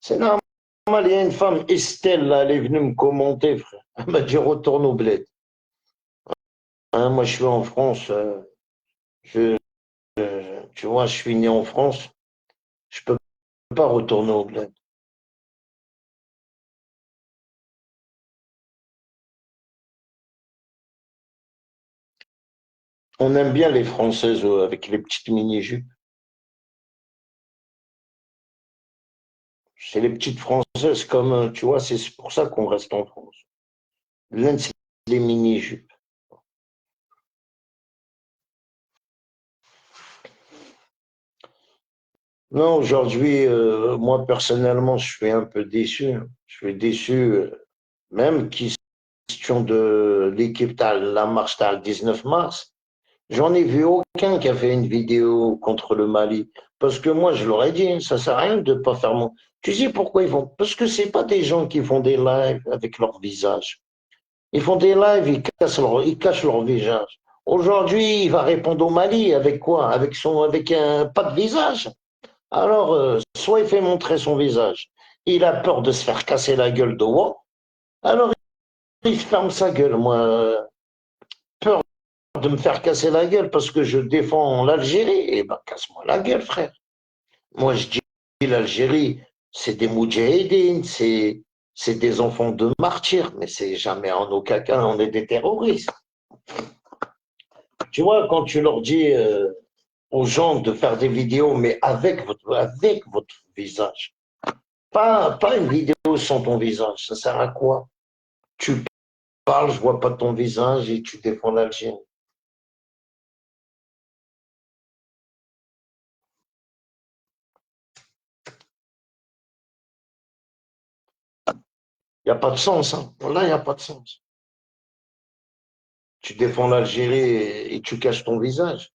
C'est normal. Il y a une femme, Estelle, là, elle est venue me commenter, frère. Elle m'a dit retourne au bled. Hein, moi, je suis en France. Je, tu vois, je suis né en France. Je peux pas retourner au bled. On aime bien les Françaises avec les petites mini-jupes. C'est les petites Françaises comme, tu vois, c'est pour ça qu'on reste en France. L'Inde, c'est les mini-jupes. Non, aujourd'hui, moi personnellement, je suis un peu déçu. Hein. Je suis déçu, même question de l'équipe, la marche le 19 mars. J'en ai vu aucun qui a fait une vidéo contre le Mali. Parce que moi, je leur ai dit, hein, ça sert à rien de pas faire mon. Tu sais pourquoi ils font? Parce que c'est pas des gens qui font des lives avec leur visage. Ils font des lives, ils cachent leur visage. Aujourd'hui, il va répondre au Mali avec quoi? Avec un pas de visage. Alors, soit il fait montrer son visage, il a peur de se faire casser la gueule de haut, alors il ferme sa gueule. Moi, peur de me faire casser la gueule parce que je défends l'Algérie, eh ben casse-moi la gueule, frère. Moi, je dis l'Algérie, c'est des moudjahidines, c'est des enfants de martyrs, mais c'est jamais en aucun cas on est des terroristes. Tu vois, quand tu leur dis aux gens de faire des vidéos, mais avec votre visage, pas une vidéo sans ton visage, ça sert à quoi? Tu parles, je vois pas ton visage et tu défends l'Algérie. Il n'y a pas de sens, hein. Là, il n'y a pas de sens. Tu défends l'Algérie et tu caches ton visage.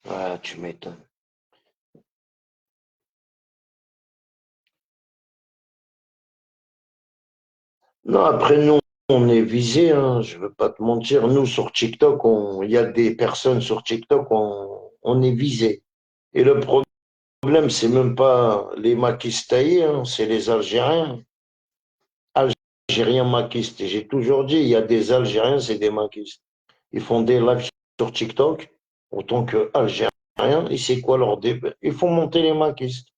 Ah, tu m'étonnes. Non, après, nous, on est visés, hein, je veux pas te mentir. Nous, sur TikTok, il y a des personnes sur TikTok, on est visés. Et le problème, c'est même pas les maquistes hein, c'est les Algériens. Algériens maquistes. Et j'ai toujours dit, il y a des Algériens, c'est des maquistes. Ils font des lives sur TikTok en tant qu'Algériens. Et c'est quoi leur débat? Ils font monter les maquistes.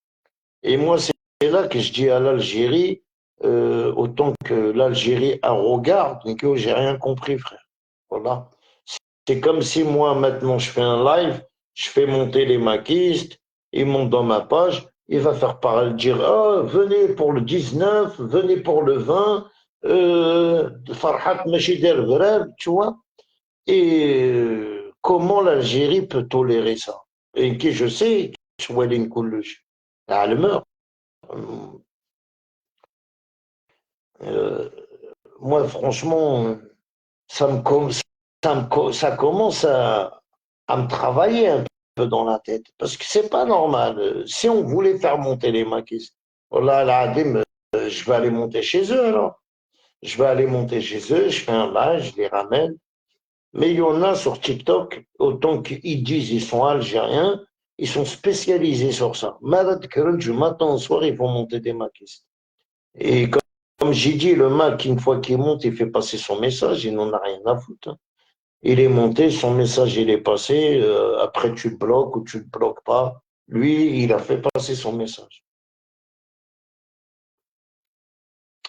Et moi, c'est là que je dis à l'Algérie, autant que l'Algérie a regarde, mais que j'ai rien compris, frère. Voilà. C'est comme si moi, maintenant, je fais un live, je fais monter les maquistes, ils montent dans ma page, il va faire parler, dire, oh, venez pour le 19, venez pour le 20, Farhat Machider Vreb, tu vois. Et comment l'Algérie peut tolérer ça? Et qui je sais, Choualin Koulouch, elle meurt. Euh, moi, franchement, ça me, ça commence à me travailler un peu dans la tête. Parce que c'est pas normal. Si on voulait faire monter les maquis, oh là, là, je vais aller monter chez eux alors. Je vais aller monter chez eux, je fais un live, je les ramène. Mais il y en a sur TikTok, autant qu'ils disent ils sont algériens, ils sont spécialisés sur ça. Malade que du matin au soir, ils vont monter des maquis. Et comme j'ai dit, le Mac, une fois qu'il monte, il fait passer son message, il n'en a rien à foutre, hein. Il est monté, son message, il est passé, après tu le bloques ou tu le bloques pas. Lui, il a fait passer son message.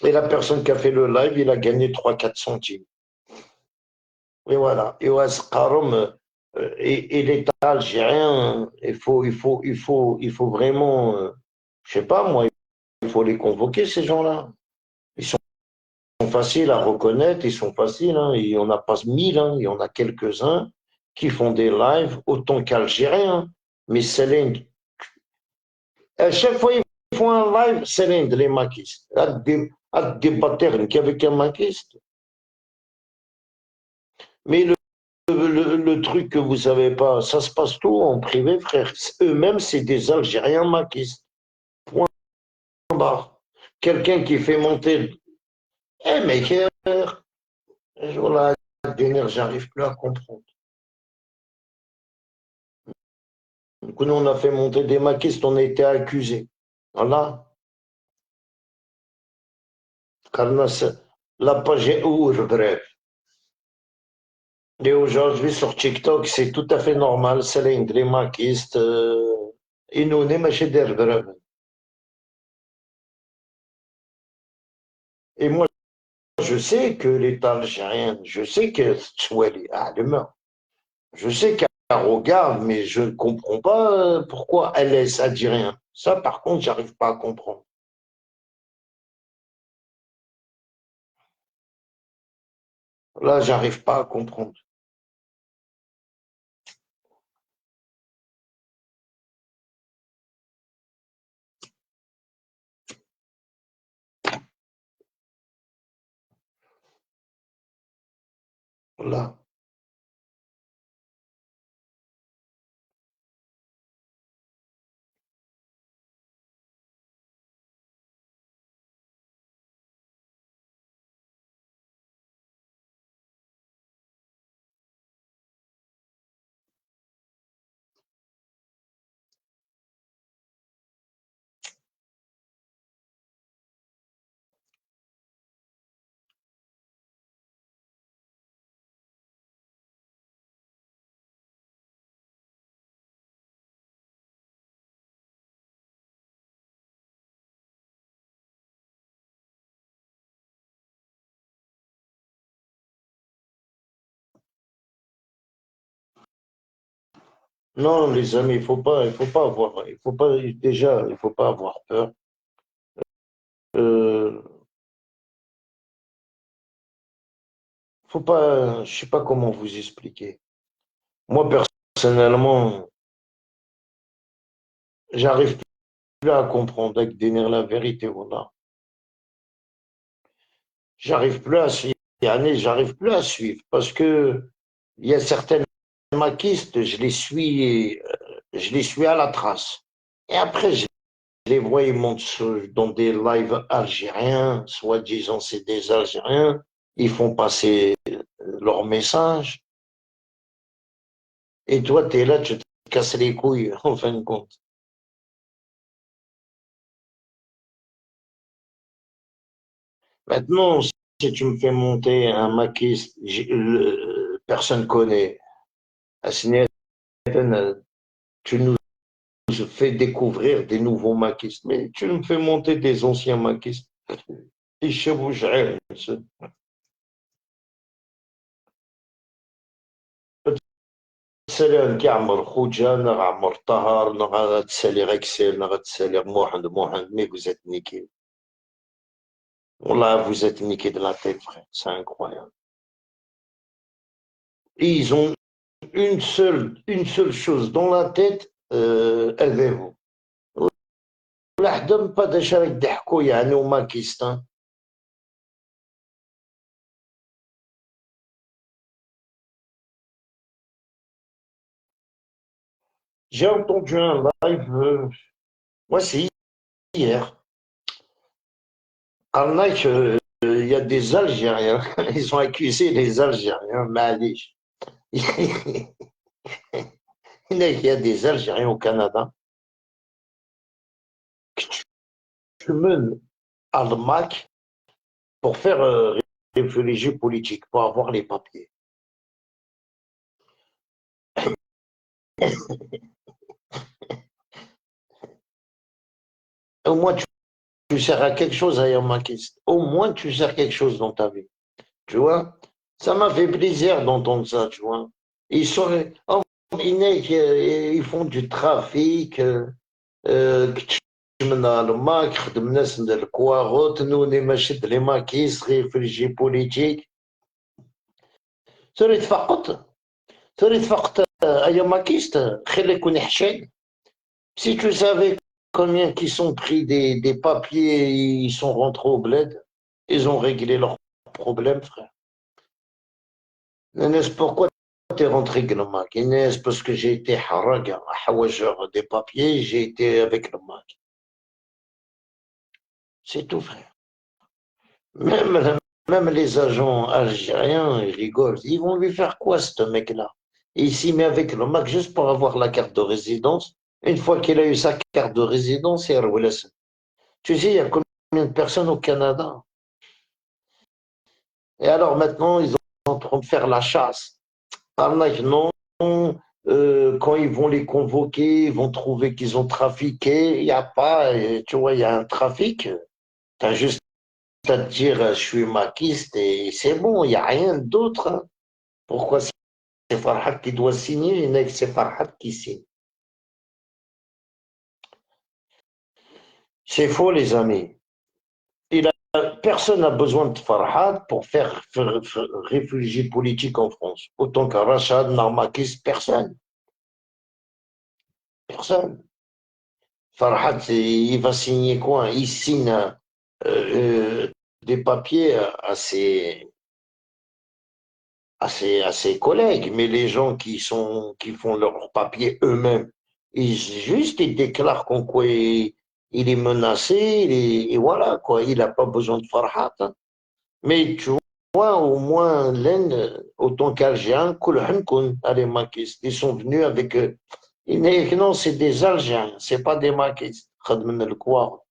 Et la personne qui a fait le live, il a gagné 3 4 centimes. Et voilà. Et Ouaskarom, et l'État algérien, il faut vraiment, je sais pas moi, il faut les convoquer, ces gens-là. Ils sont faciles à reconnaître, ils sont faciles, hein. Il n'y en a pas 1000, hein. Il y en a quelques-uns qui font des lives autant qu'Algériens. Mais Céline, à chaque fois ils font un live, Céline, les maquistes. À débattre qu'avec un maquiste. Mais le truc que vous savez pas, ça se passe tout en privé, frère. Eux-mêmes, c'est des Algériens maquistes. Point barre. Quelqu'un qui fait monter. Eh, mais voilà, j'arrive plus à comprendre. Donc, nous, on a fait monter des maquistes, on a été accusés. Voilà. Carnas, la page est ouverte, bref. Et aujourd'hui, sur TikTok, c'est tout à fait normal. C'est les maquistes. Et nous, on est machés d'herbe. Et moi, je sais que l'État algérien, je sais que Tsouali a demain. Je sais qu'elle regarde, mais je ne comprends pas pourquoi elle laisse algérien. Ça, par contre, j'arrive pas à comprendre. Là, j'arrive pas à comprendre. Là. Non, les amis, il faut pas avoir, il faut pas, déjà, il faut pas avoir peur. Euh, faut pas, je sais pas comment vous expliquer. Moi, personnellement, j'arrive plus à comprendre avec dénir la vérité, voilà. J'arrive plus à suivre. J'arrive plus à suivre parce que il y a certaines maquistes, je les suis à la trace. Et après, je les vois, ils montent dans des lives algériens, soi-disant c'est des Algériens, ils font passer leur message. Et toi, tu es là, tu te casses les couilles, en fin de compte. Maintenant, si tu me fais monter un maquiste, personne connaît. Assigné, tu nous fais découvrir des nouveaux maquistes, mais tu me fais monter des anciens maquistes. يشربوا شعير تسالي كيعمر خوجة نغ عمر طهر نغ تسالي غيكسيل نغ تسالي محمد مي vous êtes niqué والله vous êtes niqué de la tête frère c'est incroyable et ils ont une seule chose dans la tête élevez-vous ولا حدا ما باداش راك يضحكوا يعني وماكيستان. J'ai entendu un live, moi c'est hier. Arnaque, il y a des Algériens, ils ont accusé les Algériens, معليش. Il y a des Algériens au Canada que tu mènes à le MAC pour faire réfugié politique, pour avoir les papiers. Au moins, tu sers à quelque chose à Yamakis. Au moins, tu sers quelque chose dans ta vie. Tu vois, ça m'a fait plaisir d'entendre ça, tu vois. Ils sont, oh, ils font du trafic, كتشمنا الماك خدم ناس ندير الكواغوت نوني ما شد لي ماكيس ريفريجي بوليتيك ثوري تفقط ثوري تفقط ايا ماكيست خير يكون حشاي si tu savais combien qui sont pris des papiers ils sont rentrés au bled ils ont réglé leurs problèmes frère. Inès, pourquoi t'es rentré le Mac? Inès, parce que j'ai été haraga, hawajeur des papiers, j'ai été avec le Mac. C'est tout, frère. Même, même les agents algériens, ils rigolent. Ils vont lui faire quoi, ce mec-là? Et il s'y met avec le Mac juste pour avoir la carte de résidence. Une fois qu'il a eu sa carte de résidence, il relaisse. Tu sais, il y a combien de personnes au Canada? Et alors maintenant, ils sont en train de faire la chasse. Allah, non, quand ils vont les convoquer, ils vont trouver qu'ils ont trafiqué. Il n'y a pas, tu vois, il y a un trafic. Tu as juste à te dire, je suis maquiste et c'est bon, il n'y a rien d'autre, hein. Pourquoi c'est Farhad qui doit signer et c'est Farhad qui signe? C'est faux, les amis. Personne n'a besoin de Farhad pour faire réfugié politique en France. Autant qu'un Rachad, Narmakis, personne. Personne. Farhad, il va signer quoi? Il signe des papiers à ses collègues, mais les gens qui font leurs papiers eux-mêmes, ils déclarent qu'en quoi il est menacé, et voilà, quoi, il n'a pas besoin de Farhad, hein. Mais tu vois, au moins, l'Inde, autant qu'Algérien, allez, maquistes, ils sont venus avec eux. Non, c'est des Algériens, c'est pas des maquistes. Le quoi.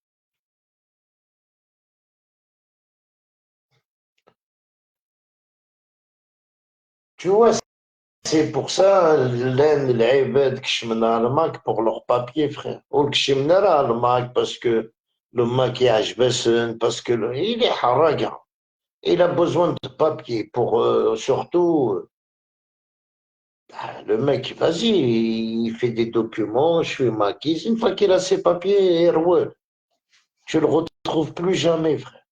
Tu vois, c'est pour ça, l'Inde, les Ibad, كشمنا le Mac pour leur papier, frère. Ou كشمنا le Mac parce que le Mac est HBSN, parce que il est haraga. Il a besoin de papier pour surtout. Le mec, vas-y, il fait des documents, je suis maquis. Une fois qu'il a ses papiers, tu le retrouves plus jamais, frère.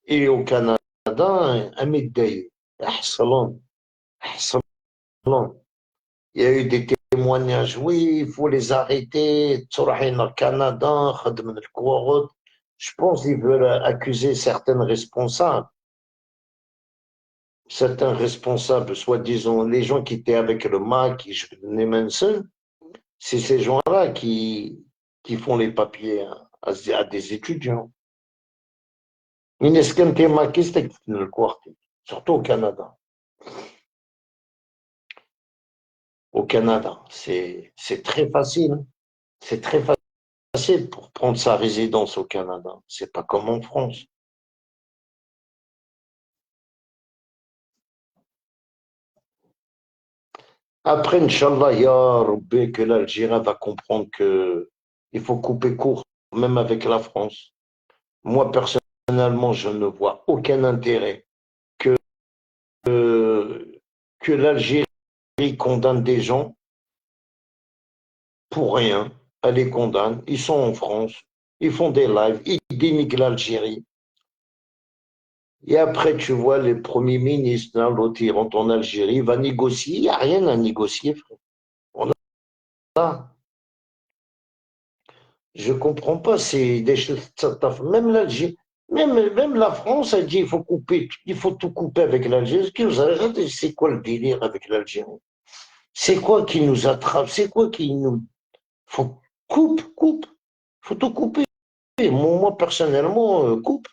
Et au Canada, un médaille. Ahsalan, ahsalan. Il y a eu des témoignages, oui, il faut les arrêter. Tsourahin au Canada, khadem al-Kouarot. Je pense qu'ils veulent accuser certains responsables, soi-disant les gens qui étaient avec le MAC, Manson, c'est ces gens-là qui font les papiers à des étudiants. Inescante maquiste le quartier, surtout au Canada. Au Canada, c'est très facile, hein. C'est très facile pour prendre sa résidence au Canada. C'est pas comme en France. Après, Inch'Allah, ya Rabbi, que l'Algérie va comprendre que il faut couper court, même avec la France. Moi, personnellement, personnellement, je ne vois aucun intérêt que l'Algérie condamne des gens pour rien. Elle les condamne. Ils sont en France. Ils font des lives. Ils dénigrent l'Algérie. Et après, tu vois les premiers ministres, là, l'autre, il rentre en Algérie, il va négocier. Il n'y a rien à négocier, frère. On a, je ne comprends pas. C'est des choses. Même l'Algérie, même la France a dit il faut tout couper avec l'Algérie. C'est quoi le délire avec l'Algérie? C'est quoi qui nous attrape? C'est quoi qui nous. Faut coupe. Faut tout couper. Moi personnellement, coupe.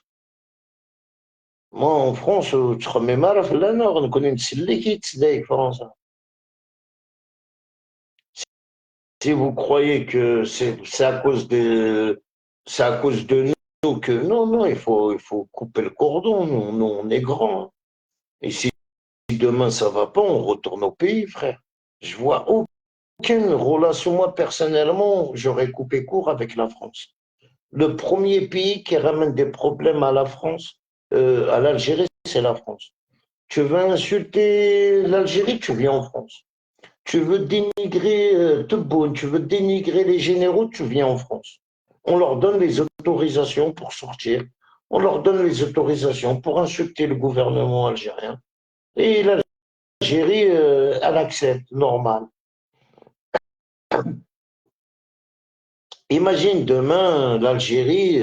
Moi, en France, tu remets mal à la nord, on connaît une qui est France. Si vous croyez que c'est à cause de nous que, non, il faut couper le cordon. Nous, on est grands. Et si demain ça va pas, on retourne au pays, frère. Je vois aucune relation. Moi, personnellement, j'aurais coupé court avec la France. Le premier pays qui ramène des problèmes à la France, à l'Algérie, c'est la France. Tu veux insulter l'Algérie, tu viens en France. Tu veux dénigrer Tebboune, tu veux dénigrer les généraux, tu viens en France. On leur donne les autorisations pour sortir. On leur donne les autorisations pour insulter le gouvernement algérien. Et l'Algérie, elle accepte, normal. Imagine demain, l'Algérie,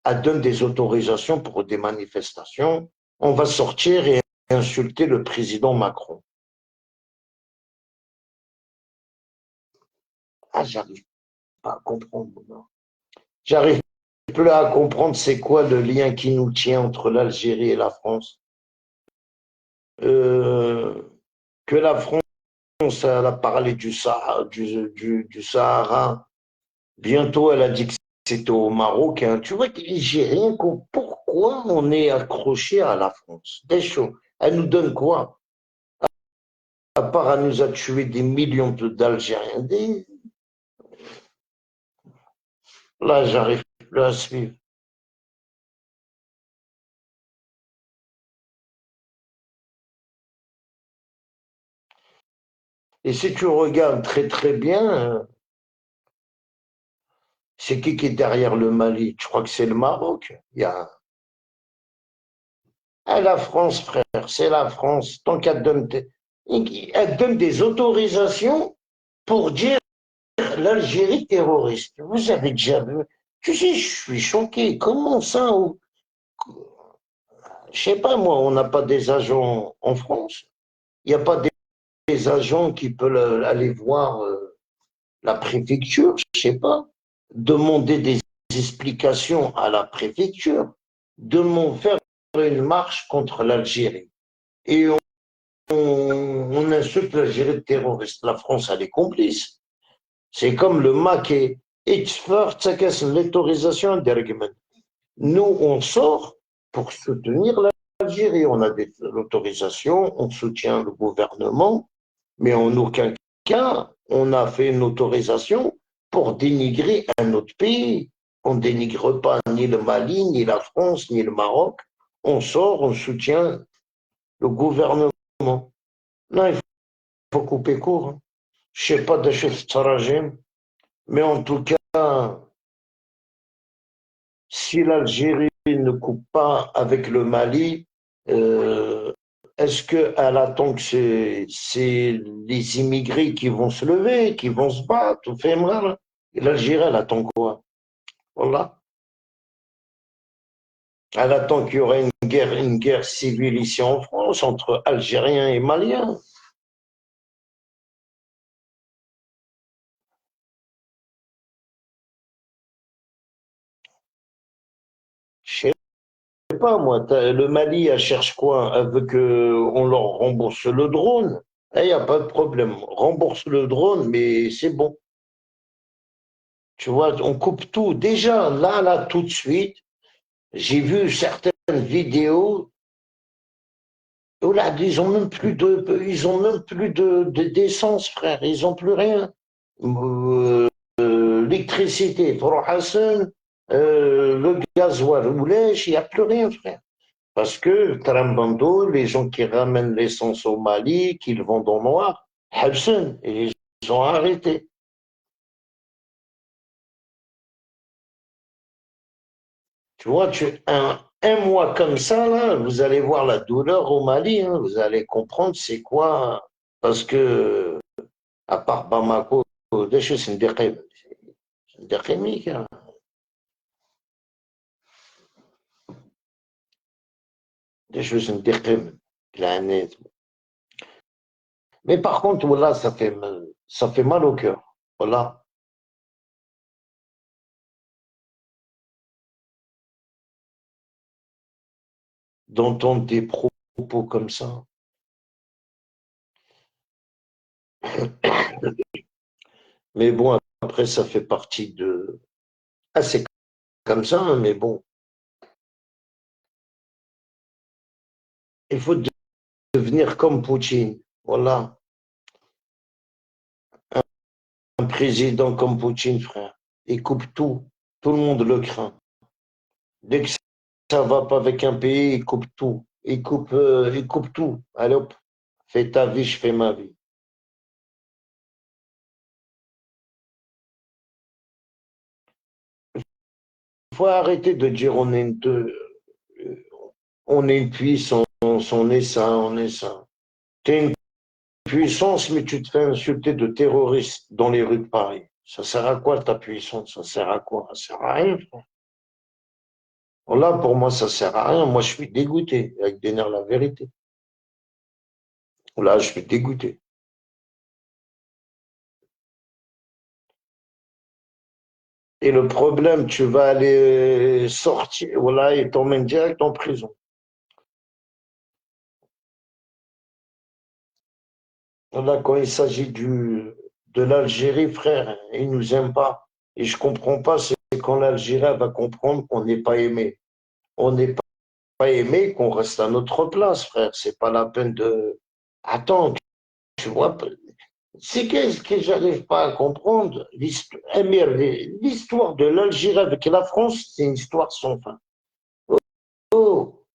elle donne des autorisations pour des manifestations. On va sortir et insulter le président Macron. Ah, j'arrive pas à comprendre. Non. J'arrive plus à comprendre c'est quoi le lien qui nous tient entre l'Algérie et la France. Euh, que la France, elle a parlé du Sahara. Bientôt, elle a dit que c'était au Maroc. Hein. Tu vois, j'ai rien compris. Pourquoi on est accroché à la France? Des choses. Elle nous donne quoi? À part, elle nous a tué des millions d'Algériens. Là, j'arrive plus à suivre. Et si tu regardes très très bien, c'est qui est derrière le Mali? Je crois que c'est le Maroc. Il y a ah, la France, frère, c'est la France. Tant elle donne des autorisations pour dire l'Algérie terroriste. Vous avez déjà vu? Tu sais, je suis choqué. Comment ça? Je sais pas, moi, on n'a pas des agents en France. Il n'y a pas des agents qui peuvent aller voir la préfecture, je sais pas. Demander des explications à la préfecture. Faire une marche contre l'Algérie. Et on insulte l'Algérie de terroriste. La France, elle est complice. C'est comme le MAC et l'autorisation d'argument. Nous, on sort pour soutenir l'Algérie. On a l'autorisation, on soutient le gouvernement, mais en aucun cas, on a fait une autorisation pour dénigrer un autre pays. On ne dénigre pas ni le Mali, ni la France, ni le Maroc. On sort, on soutient le gouvernement. Non, il faut couper court. Hein. Je ne sais pas de chef Sarajim, mais en tout cas, si l'Algérie ne coupe pas avec le Mali, euh, est-ce qu'elle attend que c'est les immigrés qui vont se lever, qui vont se battre, ou faire mal? L'Algérie, elle attend quoi? Voilà. Elle attend qu'il y aurait une guerre civile ici en France entre Algériens et Maliens. Je sais pas, moi. Le Mali, elle cherche quoi? Elle veut qu'on leur rembourse le drone. Il n'y a pas de problème. Rembourse le drone, mais c'est bon. Tu vois, on coupe tout. Déjà, là, tout de suite, j'ai vu certaines vidéos où là, ils ont même plus d'essence, frère. Ils ont plus rien. Euh, L'électricité, Hassan, Le gasoil roulèche, il n'y a plus rien, frère. Parce que Trambando, les gens qui ramènent l'essence au Mali, qui le vendent en noir, Habsen, et ils ont arrêté. Tu vois, un mois comme ça, là, vous allez voir la douleur au Mali, hein, vous allez comprendre c'est quoi. Parce que, à part Bamako, des choses, c'est une déchimique, hein. Des choses, c'est une déchimique. Mais par contre, voilà, ça fait mal au cœur. Voilà, d'entendre des propos comme ça. Mais bon, après, ça fait partie de. Ah, c'est comme ça, hein, mais bon, il faut devenir comme Poutine. Voilà, un président comme Poutine, frère. Il coupe tout. Tout le monde le craint. Dès que ça va pas avec un pays, il coupe tout. Il coupe tout. Allez hop, fais ta vie, je fais ma vie. Il faut arrêter de dire on est une puissance, on est ça, on est ça. T'es une puissance, mais tu te fais insulter de terroristes dans les rues de Paris. Ça sert à quoi ta puissance? Ça sert à quoi? Ça sert à rien. Là, pour moi, ça sert à rien. Moi, je suis dégoûté, avec des nerfs, la vérité. Là, je suis dégoûté. Et le problème, tu vas aller sortir, voilà, et t'emmènes direct en prison. Là, quand il s'agit de l'Algérie, frère, ils nous aiment pas. Et je comprends pas, c'est quand l'Algérie va comprendre qu'on n'est pas aimé. On n'est pas aimé, qu'on reste à notre place, frère. C'est pas la peine de. Attends, tu vois, c'est qu'est-ce que j'arrive pas à comprendre. L'histoire de l'Algérie avec la France, c'est une histoire sans fin. Oh,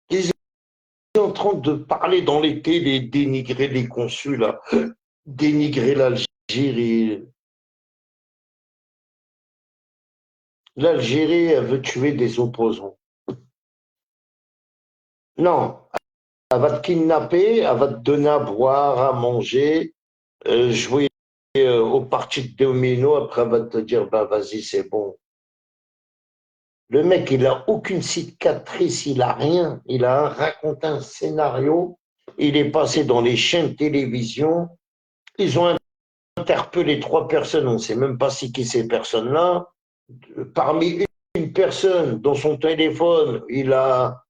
ils sont en train de parler dans les télés, dénigrer les consuls, dénigrer l'Algérie. L'Algérie, elle veut tuer des opposants. Non, elle va te kidnapper, elle va te donner à boire, à manger, jouer aux parties de domino, après elle va te dire, bah vas-y, c'est bon. Le mec, il a aucune cicatrice, il a rien. Il a raconté un scénario, il est passé dans les chaînes de télévision, ils ont interpellé trois personnes, on ne sait même pas si qui ces personnes-là. Parmi une personne dans son téléphone, il a,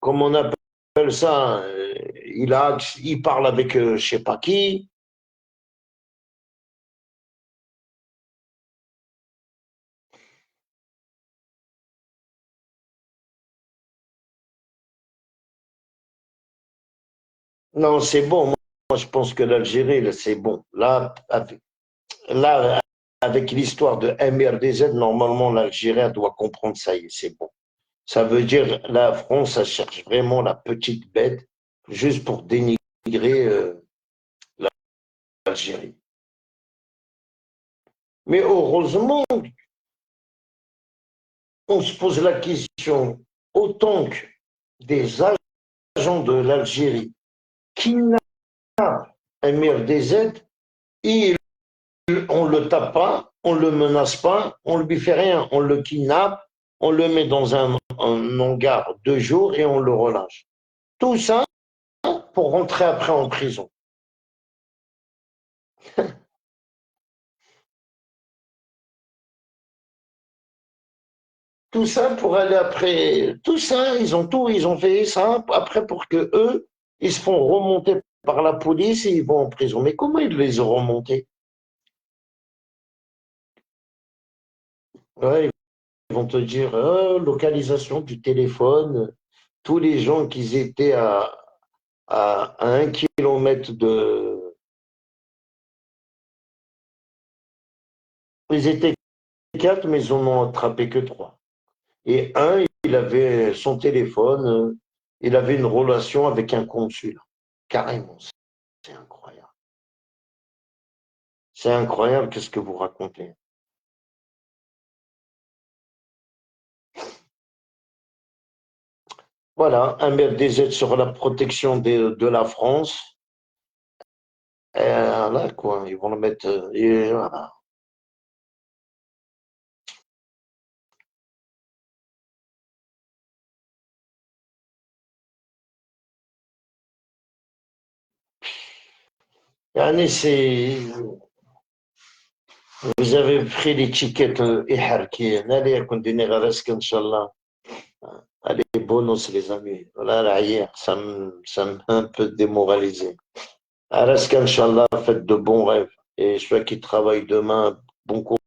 comment on appelle ça, il parle avec je sais pas qui. Non, c'est bon. Moi, je pense que l'Algérie, là, c'est bon. Là, avec l'histoire de MRDZ, normalement, l'Algérie elle doit comprendre ça y est, c'est bon. Ça veut dire la France, elle cherche vraiment la petite bête juste pour dénigrer l'Algérie. Mais heureusement, on se pose la question, autant que des agents de l'Algérie kidnappent MRDZ, et on ne le tape pas, on ne le menace pas, on ne lui fait rien, on le kidnappe, on le met dans un hangar 2 jours et on le relâche. Tout ça pour rentrer après en prison. Tout ça pour aller après. Tout ça, ils ont fait ça après pour que eux, ils se font remonter par la police et ils vont en prison. Mais comment ils les ont remontés? Ouais, ils vont te dire localisation du téléphone, tous les gens qui étaient à 1 kilomètre de. Ils étaient quatre, mais ils en ont attrapé que trois. Et un, il avait son téléphone, il avait une relation avec un consul. Carrément, c'est incroyable. C'est incroyable, qu'est-ce que vous racontez. Voilà, un MRDZ sur la protection de la France. Et là, quoi, ils vont le mettre. Et voilà. Yani, vous avez pris l'étiquette إحركي أنا اللي كندير غراسك إن شاء الله. Allez, bonus les amis. Voilà, là, hier, ça m'a un peu démoralisé. Reste qu'Inch'Allah, faites de bons rêves. Et ceux qui travaillent demain, bon courage.